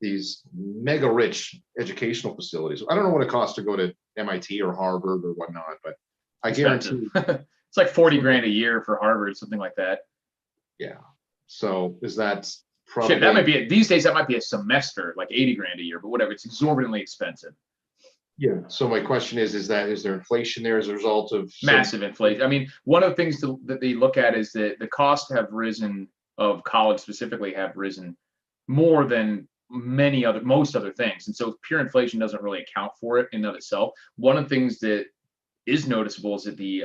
these mega rich educational facilities. I don't know what it costs to go to MIT or Harvard or whatnot, but I Expensive. guarantee It's like 40 grand a year for Harvard, something like that. yeah. So is that Shit, probably that might be these days. That might be a semester, like 80 grand a year, but whatever. It's exorbitantly expensive. yeah. So my question is there inflation there as a result of Massive inflation. I mean, one of the things that they look at is that the costs have risen of college specifically have risen more than most other things, and so pure inflation doesn't really account for it in and of itself. One of the things that is noticeable is that the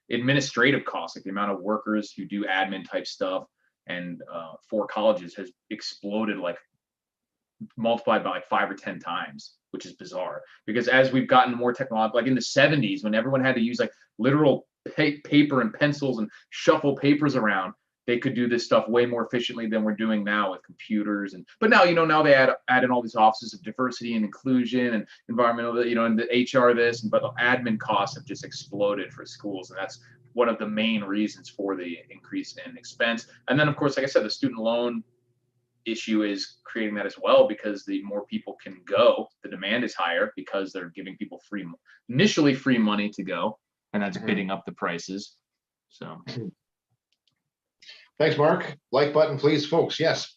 administrative costs, like the amount of workers who do admin type stuff, and for colleges has exploded, like multiplied by like 5 or 10 times, which is bizarre. Because as we've gotten more technological, like in the 70s, when everyone had to use like literal paper and pencils and shuffle papers around, they could do this stuff way more efficiently than we're doing now with computers. But now, now they add in all these offices of diversity and inclusion and environmental, and the HR this, but the admin costs have just exploded for schools. And that's one of the main reasons for the increase in expense. And then, of course, like I said, the student loan issue is creating that as well, because the more people can go, the demand is higher because they're giving people initially free money to go, and that's bidding up the prices. So. Thanks, Mark. Like button, please, folks. Yes.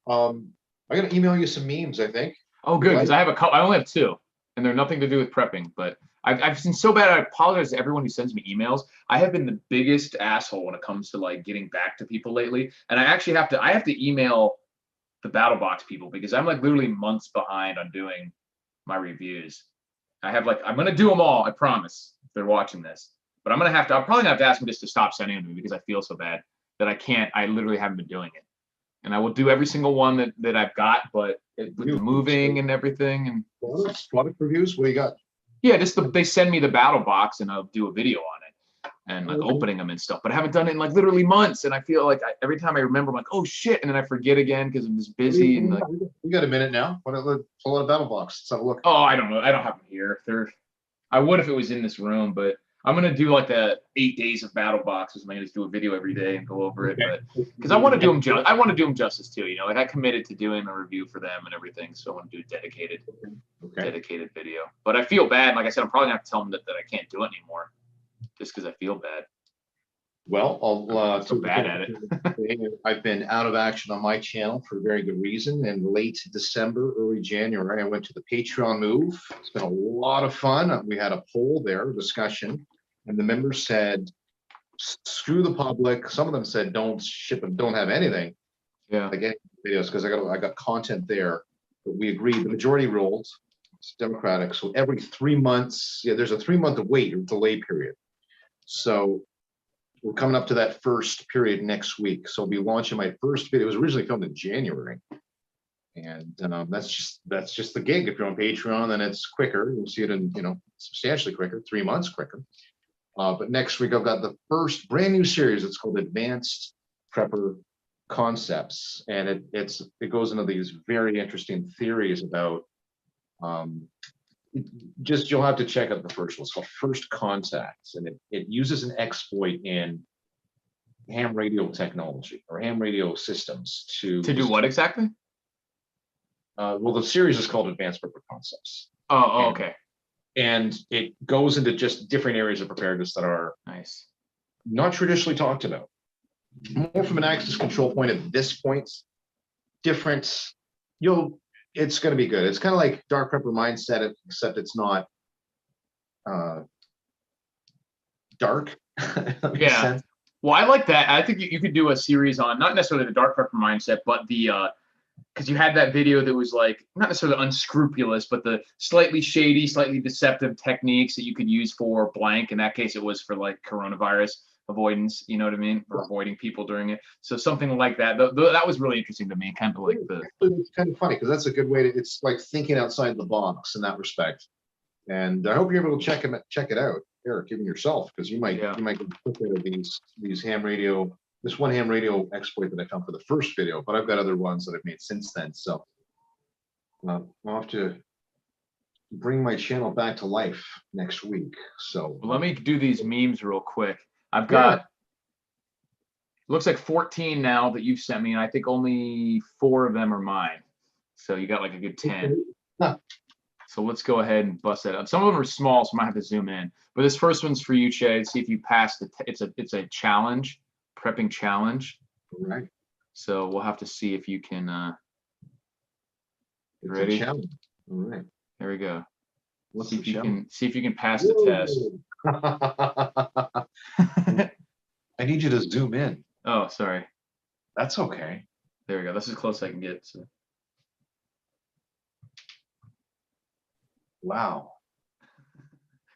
I'm going to email you some memes, I think. Oh, good, because I have I only have 2, and they're nothing to do with prepping, but I've seen so bad. I apologize to everyone who sends me emails. I have been the biggest asshole when it comes to like getting back to people lately, and I actually have to email the Battle Box people, because I'm like literally months behind on doing my reviews. I'm going to do them all, I promise, if they're watching this. But I'm probably going to have to ask them just to stop sending them to me, because I feel so bad that I literally haven't been doing it. And I will do every single one that I've got, but with the moving and everything. And product reviews, what do you got? Yeah, they send me the Battle Box and I'll do a video on it and like opening them and stuff. But I haven't done it in like literally months. And I feel like every time I remember, I'm like, oh shit. And then I forget again because I'm just busy. And like, we got a minute now. Pull out a Battle Box. Let's have a look. Oh, I don't know. I don't have them here. I would if it was in this room, but I'm gonna do like the 8 days of Battle Boxes. I'm gonna just do a video every day and go over it, but because I want to do them I want to do them justice too. Like I committed to doing a review for them and everything, so I want to do a dedicated video. But I feel bad. Like I said, I'm probably gonna have to tell them that I can't do it anymore, just because I feel bad. Well, I'll so bad at it. I've been out of action on my channel for a very good reason. In late December, early January, I went to the Patreon move. It's been a lot of fun. We had a poll there, a discussion, and the members said, screw the public. Some of them said, don't ship them, don't have anything. Yeah. Like any videos, because I got content there. But we agreed, the majority ruled. It's Democratic. So every 3 months, there's a 3-month wait or delay period. So we're coming up to that first period next week. So I'll be launching my first video. It was originally filmed in January. And that's just the gig. If you're on Patreon, then it's quicker. You'll see it in, substantially quicker, 3 months quicker. But next week, I've got the first brand new series. It's called Advanced Prepper Concepts. And it goes into these very interesting theories about, you'll have to check out the first one. It's called First Contacts, and it uses an exploit in ham radio technology or ham radio systems to do what exactly? Well, the series is called Advanced Prepper Concepts. Oh, okay. And it goes into just different areas of preparedness that are nice, not traditionally talked about. More from an access control point at this point, different. It's going to be good. It's kind of like Dark Prepper Mindset, except it's not dark. Yeah. Sense. Well, I like that. I think you could do a series on not necessarily the Dark Prepper Mindset, but the because you had that video that was like not necessarily unscrupulous, but the slightly shady, slightly deceptive techniques that you could use for blank. In that case, it was for like coronavirus avoidance, you know what I mean, for avoiding people during it. So something like that. That was really interesting to me. Kind of like it's kind of funny because that's a good way it's like thinking outside the box in that respect. And I hope you're able to check it out. Eric, even yourself, because you might Yeah. you might get quick out of these ham radio. This one ham radio exploit that I found for the first video, but I've got other ones that I've made since then. So I'll have to bring my channel back to life next week. So Well, let me do these memes real quick. I've got looks like 14 now that you've sent me, and I think only 4 of them are mine. So you got like a good 10. Huh. So let's go ahead and bust that up. Some of them are small, so I might have to zoom in. But this first one's for you, Che. See if you pass the. It's a challenge, prepping challenge. All right. So we'll have to see if you can. It's Ready? a challenge. All right. There we go. What's See the if you challenge? can pass the test. I need you to zoom in. Oh, sorry. That's okay. There we go. That's as close as I can get. So. Wow.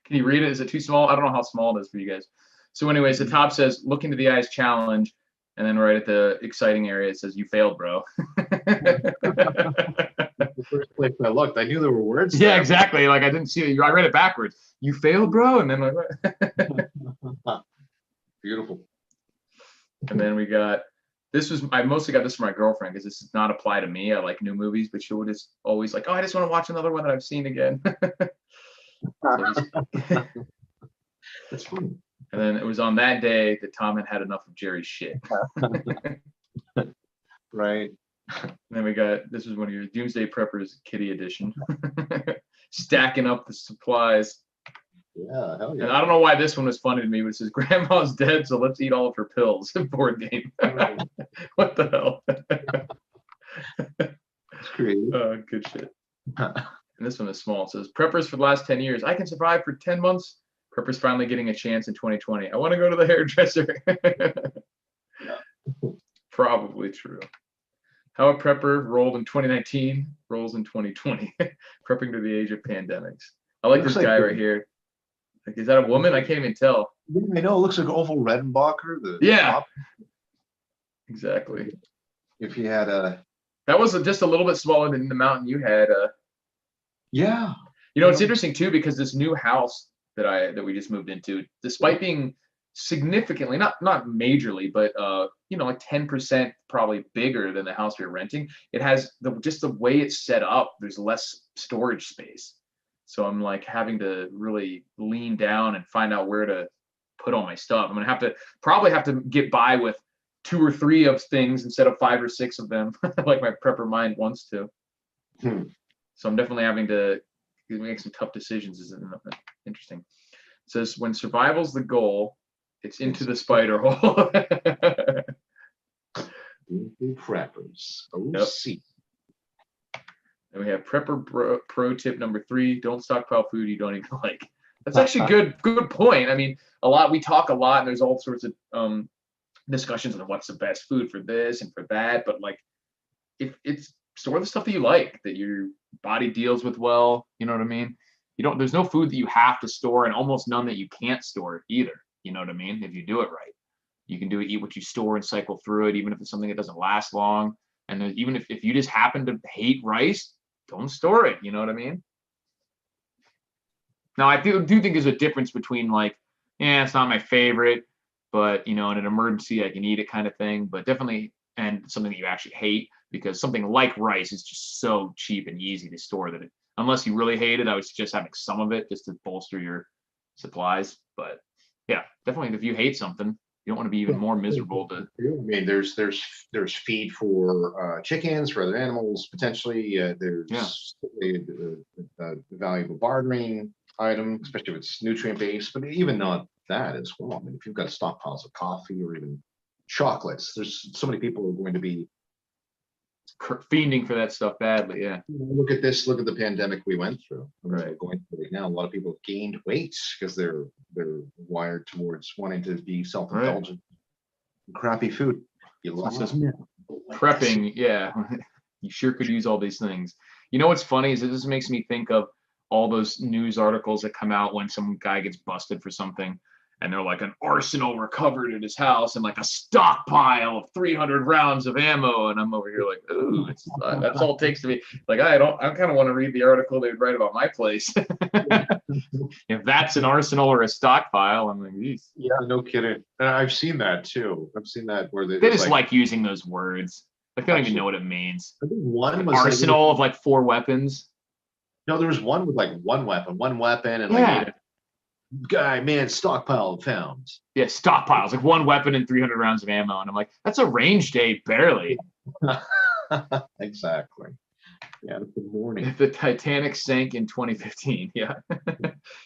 Can you read it? Is it too small? I don't know how small it is for you guys. So anyways, the top says, look into the eyes challenge. And then right at the exciting area, it says, you failed, bro. The first place I looked, I knew there were words Yeah, there. exactly. Like I didn't see it. I read it backwards. You failed, bro. And then like, Beautiful. and then we got, I mostly got this from my girlfriend because this does not apply to me. I like new movies, but she would just always like, oh, I just want to watch another one that I've seen again. That's funny. And then it was on that day that Tom had enough of Jerry's shit. Right. And then we got, this was one of your Doomsday Preppers Kitty Edition. Stacking up the supplies. Yeah, hell And yeah. I don't know why this one was funny to me, but it says, Grandma's dead, so let's eat all of her pills. Board game. What the hell? It's creative. Oh, good shit. And this one is small. It says, Preppers for the last 10 years. I can survive for 10 months. Preppers finally getting a chance in 2020. I want to go to the hairdresser. Probably true. How a prepper rolled in 2019 rolls in 2020. Prepping to the age of pandemics. I like Looks this like guy the- right here. Like, is that a woman? I can't even tell. Yeah, I know. It looks like Oval Redenbacher. The Yeah. top. Exactly. If you had a. That was just a little bit smaller than the mountain you had. Yeah. You know, it's interesting too because this new house that we just moved into, despite being significantly, not majorly, but you know, like 10% probably bigger than the house we were renting, it has just the way it's set up, there's less storage space. So I'm like having to really lean down and find out where to put all my stuff. I'm gonna probably have to get by with 2 or 3 of things instead of 5 or 6 of them, like my prepper mind wants to. So I'm definitely having to make some tough decisions. Is interesting. It says when survival's the goal, it's into the spider hole. Preppers. Oh, Yep. see. And we have prepper pro tip number 3: don't stockpile food you don't even like. That's actually good point. I mean, we talk a lot, and there's all sorts of discussions on what's the best food for this and for that. But like, if it's store the stuff that you like, that your body deals with well. You know what I mean? There's no food that you have to store, and almost none that you can't store either. You know what I mean? If you do it right, you can eat what you store and cycle through it, even if it's something that doesn't last long. And then even if you just happen to hate rice, don't store it. You know what I mean? Now, I do think there's a difference between like, yeah, it's not my favorite, but in an emergency, I can eat it kind of thing. But definitely, and something that you actually hate, because something like rice is just so cheap and easy to store that unless you really hate it, I would suggest having some of it just to bolster your supplies. But yeah, definitely, if you hate something, you don't want to be even more miserable to. I mean, there's feed for chickens, for other animals potentially. There's a valuable bartering item, especially if it's nutrient based. But even not that as well. I mean, if you've got stockpiles of coffee or even chocolates, there's so many people who are going to be fiending for that stuff badly. Yeah. Look at this. Look at the pandemic we went through. Right. Going through it now. A lot of people have gained weight because they're wired towards wanting to be self-indulgent. Right. Crappy food. You love prepping. Yeah. You sure could use all these things. You know what's funny is this makes me think of all those news articles that come out when some guy gets busted for something, and they're like an arsenal recovered at his house and like a stockpile of 300 rounds of ammo. And I'm over here like, ooh, that's all it takes to be like, I kind of want to read the article they would write about my place. If that's an arsenal or a stockpile, I'm like, geez. Yeah, no kidding. And I've seen that too. I've seen that where They just like using those words. Like they don't even know what it means. I think one An was arsenal of like 4 weapons. no, there was one with like one weapon, and like guy, man, stockpile found. Yeah, stockpiles, like 1 weapon and 300 rounds of ammo. And I'm like, that's a range day, barely. Exactly. Yeah, good morning. The Titanic sank in 2015. Yeah.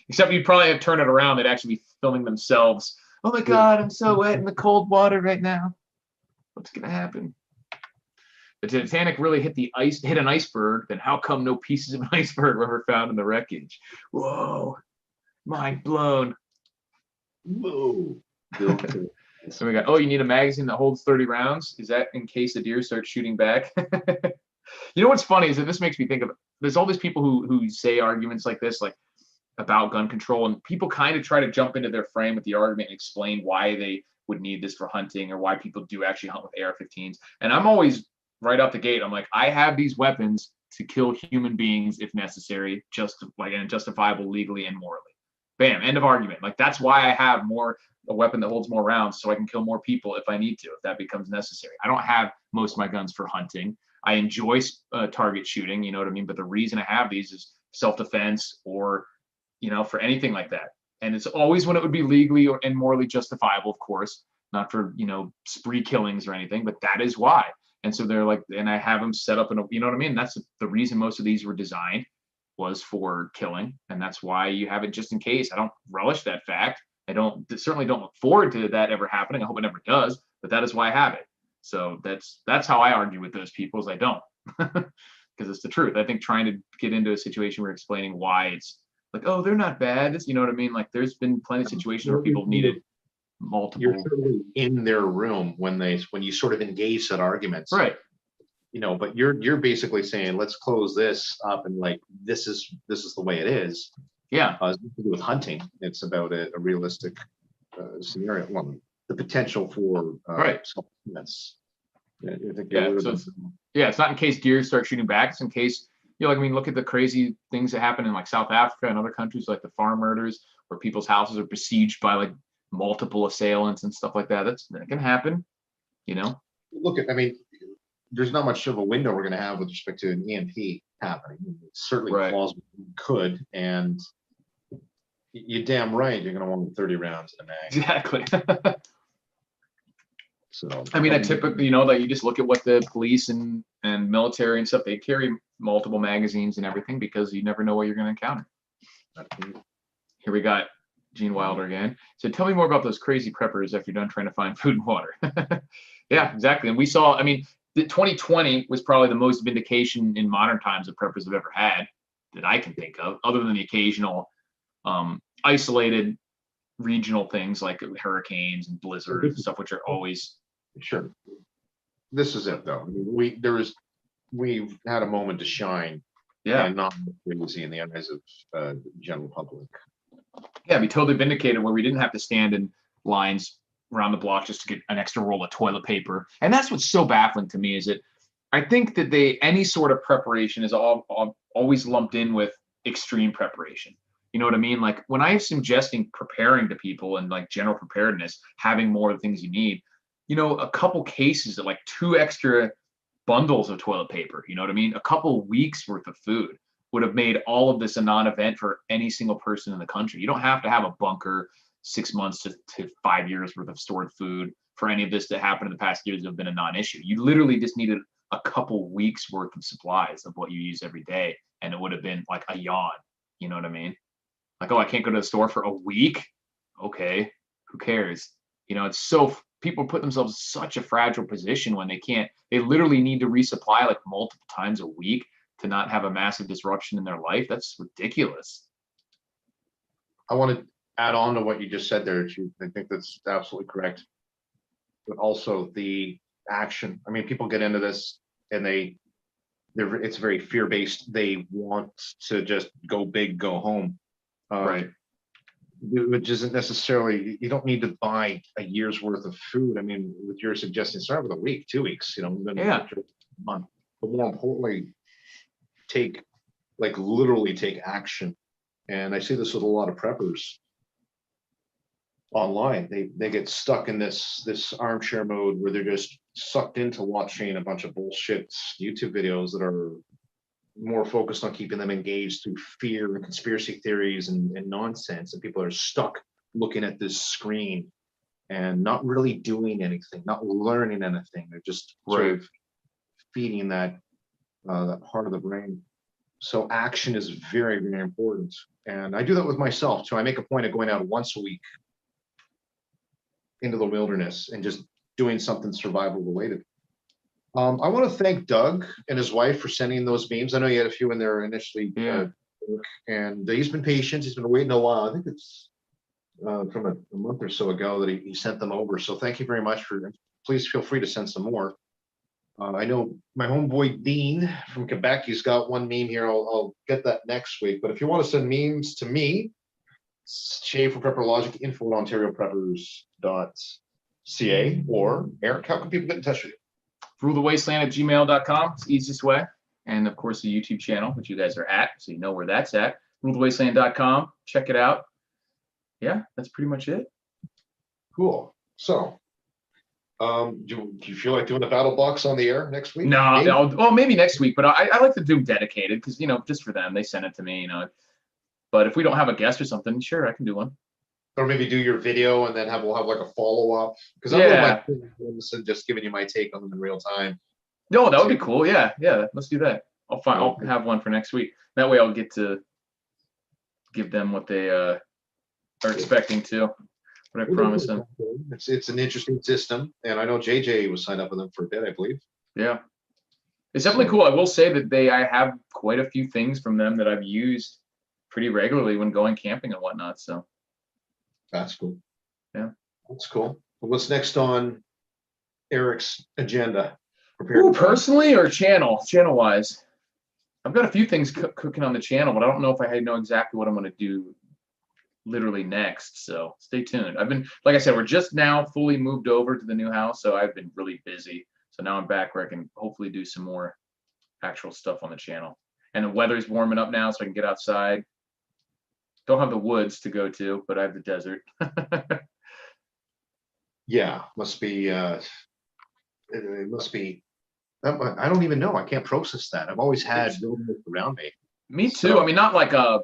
Except you'd probably have turned it around. They'd actually be filming themselves. Oh my God, I'm so wet in the cold water right now. What's going to happen? The Titanic really hit an iceberg. Then how come no pieces of an iceberg were ever found in the wreckage? Whoa. Mind blown. Whoa. So we got, oh, you need a magazine that holds 30 rounds? Is that in case a deer starts shooting back? You know what's funny is that this makes me think of, there's all these people who say arguments like this, like about gun control, and people kind of try to jump into their frame with the argument and explain why they would need this for hunting or why people do actually hunt with AR-15s. And I'm always right out the gate, I'm like, I have these weapons to kill human beings if necessary, just like and justifiable legally and morally. Bam, end of argument. Like that's why I have a weapon that holds more rounds so I can kill more people if I need to, if that becomes necessary. I don't have most of my guns for hunting. I enjoy target shooting, you know what I mean? But the reason I have these is self-defense or, you know, for anything like that. And it's always when it would be legally and morally justifiable, of course, not for, you know, spree killings or anything, but that is why. And so they're like, and I have them set up in a, you know what I mean? That's the reason most of these were designed was for killing. And that's why you have it just in case. I don't relish that fact. I certainly don't look forward to that ever happening. I hope it never does, but that is why I have it. So that's how I argue with those people is I don't, because it's the truth. I think trying to get into a situation where explaining why it's like, oh, they're not bad. You know what I mean? Like there's been plenty of situations where people needed multiple. You're certainly in their room when you sort of engage that arguments. Right. You know, but you're basically saying, let's close this up and like, this is the way it is. Yeah. It's nothing to do with hunting. It's about a realistic scenario. Well, the potential for right. Self-defense. Yeah, it's not in case deer start shooting back. It's in case, you know, like, I mean, look at the crazy things that happen in like South Africa and other countries, like the farm murders where people's houses are besieged by like multiple assailants and stuff like that. That can happen, you know. Look at, I mean, there's not much of a window we're going to have with respect to an EMP happening. It's certainly plausible could, and you're damn right you're going to want 30 rounds in a mag. Exactly. So I mean, I typically, you know, like you just look at what the police and military and stuff, they carry multiple magazines and everything because you never know what you're going to encounter. Here we got Gene Wilder again. So tell me more about those crazy preppers after you're done trying to find food and water. Yeah, exactly. And we saw, I mean, the 2020 was probably the most vindication in modern times that preppers have ever had that I can think of, other than the occasional isolated regional things like hurricanes and blizzards and stuff, which are always. Sure. This is it though. I mean, we've had a moment to shine. Yeah. And not crazy in the eyes of the general public. Yeah, be totally vindicated where we didn't have to stand in lines around the block just to get an extra roll of toilet paper. And that's what's so baffling to me is that I think that any sort of preparation is always lumped in with extreme preparation. You know what I mean? Like when I'm suggesting preparing to people and like general preparedness, having more of the things you need, you know, a couple cases of like 2 extra bundles of toilet paper, you know what I mean? A couple weeks worth of food would have made all of this a non-event for any single person in the country. You don't have to have a bunker 6 months to 5 years worth of stored food for any of this to happen in the past years have been a non-issue. You literally just needed a couple weeks worth of supplies of what you use every day. And it would have been like a yawn. You know what I mean? Like, oh, I can't go to the store for a week. Okay. Who cares? You know, it's so people put themselves in such a fragile position when they literally need to resupply like multiple times a week to not have a massive disruption in their life. That's ridiculous. I want to add on to what you just said there, Chief. I think that's absolutely correct. But also the action. I mean, people get into this and it's very fear-based. They want to just go big, go home. Right. which isn't necessarily, you don't need to buy a year's worth of food. I mean, with your suggestion, start with a week, 2 weeks, then Yeah. get your month. But more importantly, take, like literally take action. And I see this with a lot of preppers online. They get stuck in this armchair mode where they're just sucked into watching a bunch of bullshit YouTube videos that are more focused on keeping them engaged through fear and conspiracy theories and nonsense. And people are stuck looking at this screen and not really doing anything, not learning anything. They're just sort of feeding that that part of the brain. So action is very, very important. And I do that with myself too. I make a point of going out once a week into the wilderness and just doing something survival related. I want to thank Doug and his wife for sending those memes. I know you had a few in there initially, and he's been patient. He's been waiting a while. I think it's from a month or so ago that he sent them over. So thank you very much for them. Please feel free to send some more. I know my homeboy Dean from Quebec, he's got one meme here. I'll get that next week. But if you want to send memes to me, Shay for Prepper Logic, info at ontariopreppers.ca, or Eric, how can people get in touch with you? rulethewasteland@gmail.com. It's the easiest way. And of course, the YouTube channel, which you guys are at, so you know where that's at. rulethewasteland.com. Check it out. Yeah, that's pretty much it. Cool. So, do you feel like doing a battle box on the air next week? No, well, maybe next week, but I like to do dedicated because, just for them, they send it to me, But if we don't have a guest or something, sure, I can do one. Or maybe do your video and then we'll have like a follow up, because I'm just giving you my take on them in real time. No, that would be cool. Yeah, let's do that. I'll have one for next week. That way, I'll get to give them what they are expecting to. What I promised them. It's an interesting system, and I know JJ was signed up with them for a bit, I believe. Yeah, it's definitely cool. I will say that I have quite a few things from them that I've used pretty regularly when going camping and whatnot. So that's cool. Yeah, that's cool. What's next on Eric's agenda? Ooh, personally or channel wise? I've got a few things cooking on the channel, but I don't know if I know exactly what I'm going to do literally next. So stay tuned. I've been, like I said, we're just now fully moved over to the new house, so I've been really busy. So now I'm back where I can hopefully do some more actual stuff on the channel. And the weather's warming up now, so I can get outside. Don't have the woods to go to, but I have the desert. Yeah, must be. It must be. I don't even know. I can't process that. I've always had wilderness around me. Me too. So, I mean, not like a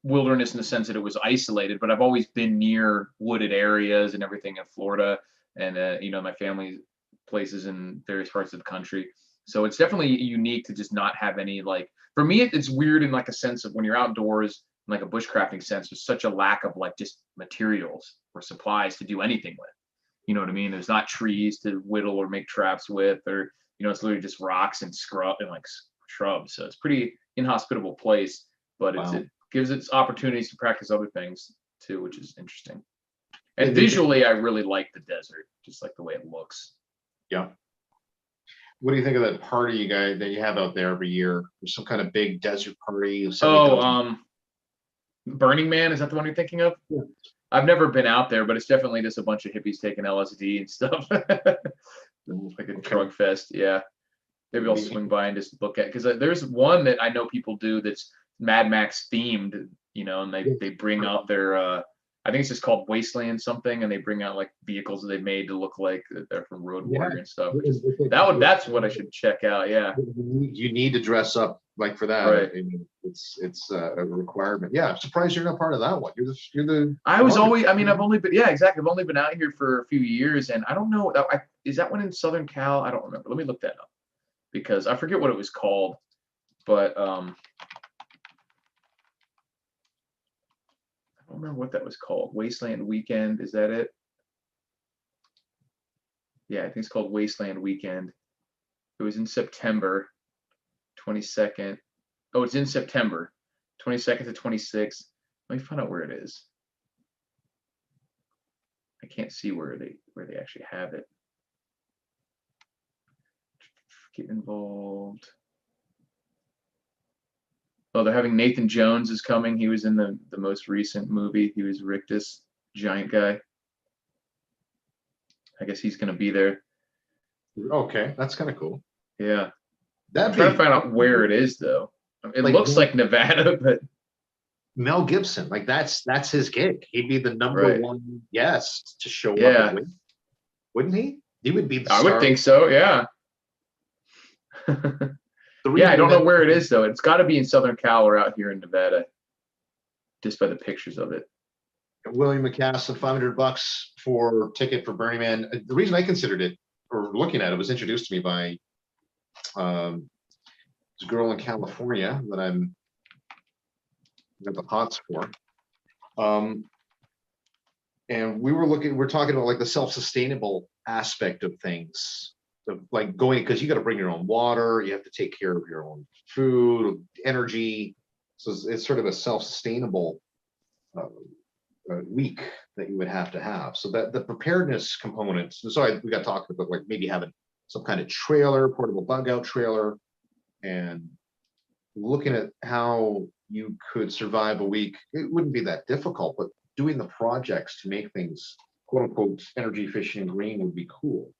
wilderness in the sense that it was isolated, but I've always been near wooded areas and everything in Florida, and my family places in various parts of the country. So it's definitely unique to just not have any, like, for me, it's weird in like a sense of when you're outdoors, in like a bushcrafting sense, there's such a lack of like just materials or supplies to do anything with. You know what I mean? There's not trees to whittle or make traps with, or it's literally just rocks and scrub and like shrubs. So it's pretty inhospitable place, but it gives its opportunities to practice other things too, which is interesting. And visually, I really like the desert, just like the way it looks. Yeah. What do you think of that party that you have out there every year? There's some kind of big desert party. Burning Man, is that the one you're thinking of? Yeah. I've never been out there, but it's definitely just a bunch of hippies taking LSD and stuff. Like a drug fest. Yeah. Maybe I'll swing by and just look at, because there's one that I know people do that's Mad Max themed, and they bring out their I think it's just called Wasteland something, and they bring out like vehicles that they've made to look like they're from Road Warrior and stuff. That's what I should check out. Yeah. You need to dress up like for that. Right. I mean, it's a requirement. Yeah, I'm surprised you're not part of that one. I was always. I mean, I've only been. Yeah, exactly. I've only been out here for a few years, and I don't know. Is that one in Southern Cal? I don't remember. Let me look that up because I forget what it was called, but I don't remember what that was called. Wasteland Weekend, is that it? Yeah, I think it's called Wasteland Weekend. It was in September 22nd. Oh, it's in September 22nd to 26th. Let me find out where it is. I can't see where they actually have it. Get involved. Well, they're having Nathan Jones is coming. He was in the most recent movie. He was Rictus, giant guy. I guess he's going to be there. Okay, that's kind of cool. Yeah. I'm That'd trying to be find out where it is, though. It like looks Mel, like Nevada, but Mel Gibson. Like that's his gig. He'd be the number right. one guest to show up Yeah. at Wing, wouldn't he? He would be the I would star. think so. Yeah. The Yeah, I reason don't know that where it is, though. It's got to be in Southern Cal or out here in Nevada, just by the pictures of it. William McCaslin, $500 for ticket for Burning Man. The reason I considered it or looking at it was introduced to me by this girl in California that I'm got the hots for. And we're talking about like the self-sustainable aspect of things, of like going, because you got to bring your own water, you have to take care of your own food, energy. So it's sort of a self-sustainable week that you would have to have. So that the preparedness components. So we got talking about like maybe having some kind of trailer, portable bug out trailer, and looking at how you could survive a week. It wouldn't be that difficult, but doing the projects to make things quote unquote energy efficient and green would be cool.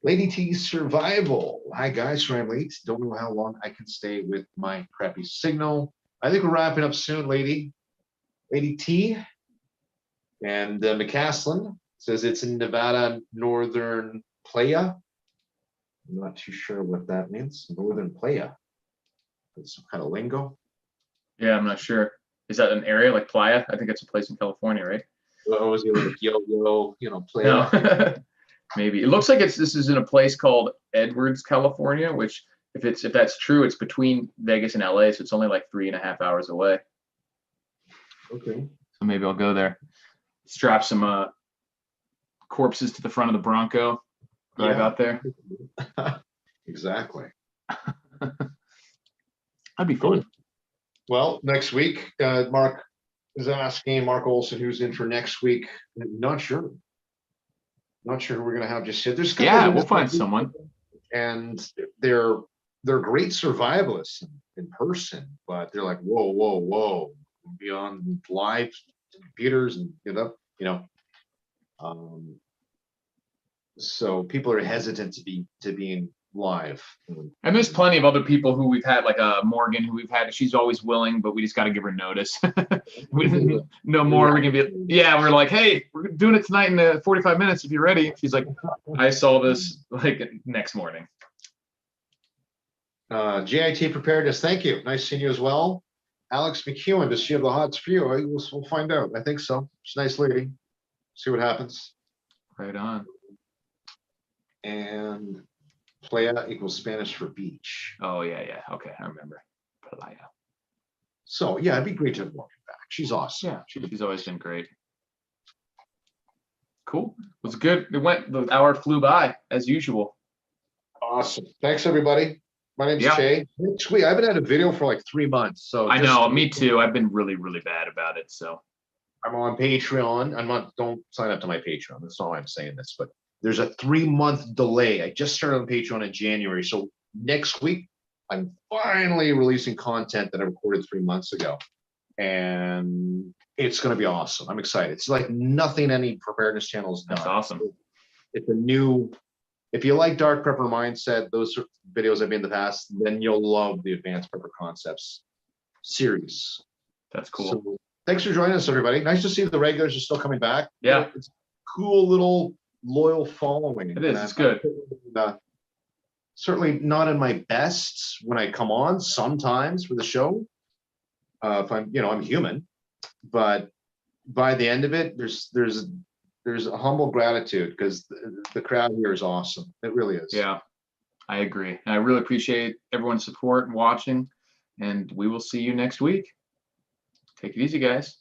Lady T survival. Hi guys, sorry I'm late. Don't know how long I can stay with my crappy signal. I think we're wrapping up soon, Lady T. And McCaslin says it's in Nevada, Northern Playa. I'm not too sure what that means. Northern Playa. It's some kind of lingo. Yeah, I'm not sure. Is that an area like Playa? I think it's a place in California, right? Or was he like yo, Playa? No. Maybe. It looks like this is in a place called Edwards, California, which if that's true, it's between Vegas and LA, so it's only like 3.5 hours away. Okay. So maybe I'll go there. Strap some corpses to the front of the Bronco, drive out there. Exactly. That'd be fun. Well, next week, Mark is asking, Mark Olson, who's in for next week. Not sure who we're gonna have just yet. There's We'll find someone. And they're great survivalists in person, but they're like, whoa, be on live computers and so people are hesitant to be live. And there's plenty of other people who we've had, like Morgan, who we've had. She's always willing, but we just got to give her notice. No more. We can be. Yeah, we're like, hey, we're doing it tonight in 45 minutes if you're ready. She's like, I saw this like next morning. GIT Preparedness, thank you. Nice seeing you as well. Alex McEwen, does she have the hots for you? We'll find out. I think so. She's a nice lady. See what happens. Right on. And playa equals Spanish for beach. Oh yeah. Okay, I remember. Playa. So yeah, it'd be great to have Morgan back. She's awesome. Yeah, she's always been great. Cool. It was good. The hour flew by as usual. Awesome. Thanks everybody. My name's Yeah. Jay. Sweet. I haven't had a video for like 3 months. So I know, me too. I've been really, really bad about it. So I'm on Patreon. Don't sign up to my Patreon. That's not why I'm saying this, but there's a 3-month delay. I just started on Patreon in January. So next week, I'm finally releasing content that I recorded 3 months ago. And it's going to be awesome. I'm excited. It's like nothing any preparedness channel has done. that's awesome. It's a new, if you like Dark Prepper Mindset, those sort of videos I've made in the past, then you'll love the Advanced Prepper Concepts series. That's cool. So, thanks for joining us, everybody. Nice to see the regulars are still coming back. Yeah. It's a cool little loyal following. It is. It's good. Certainly not in my best when I come on sometimes for the show. If I'm human, but by the end of it, there's a humble gratitude because the crowd here is awesome. It really is. Yeah, I agree. And I really appreciate everyone's support and watching, and we will see you next week. Take it easy, guys.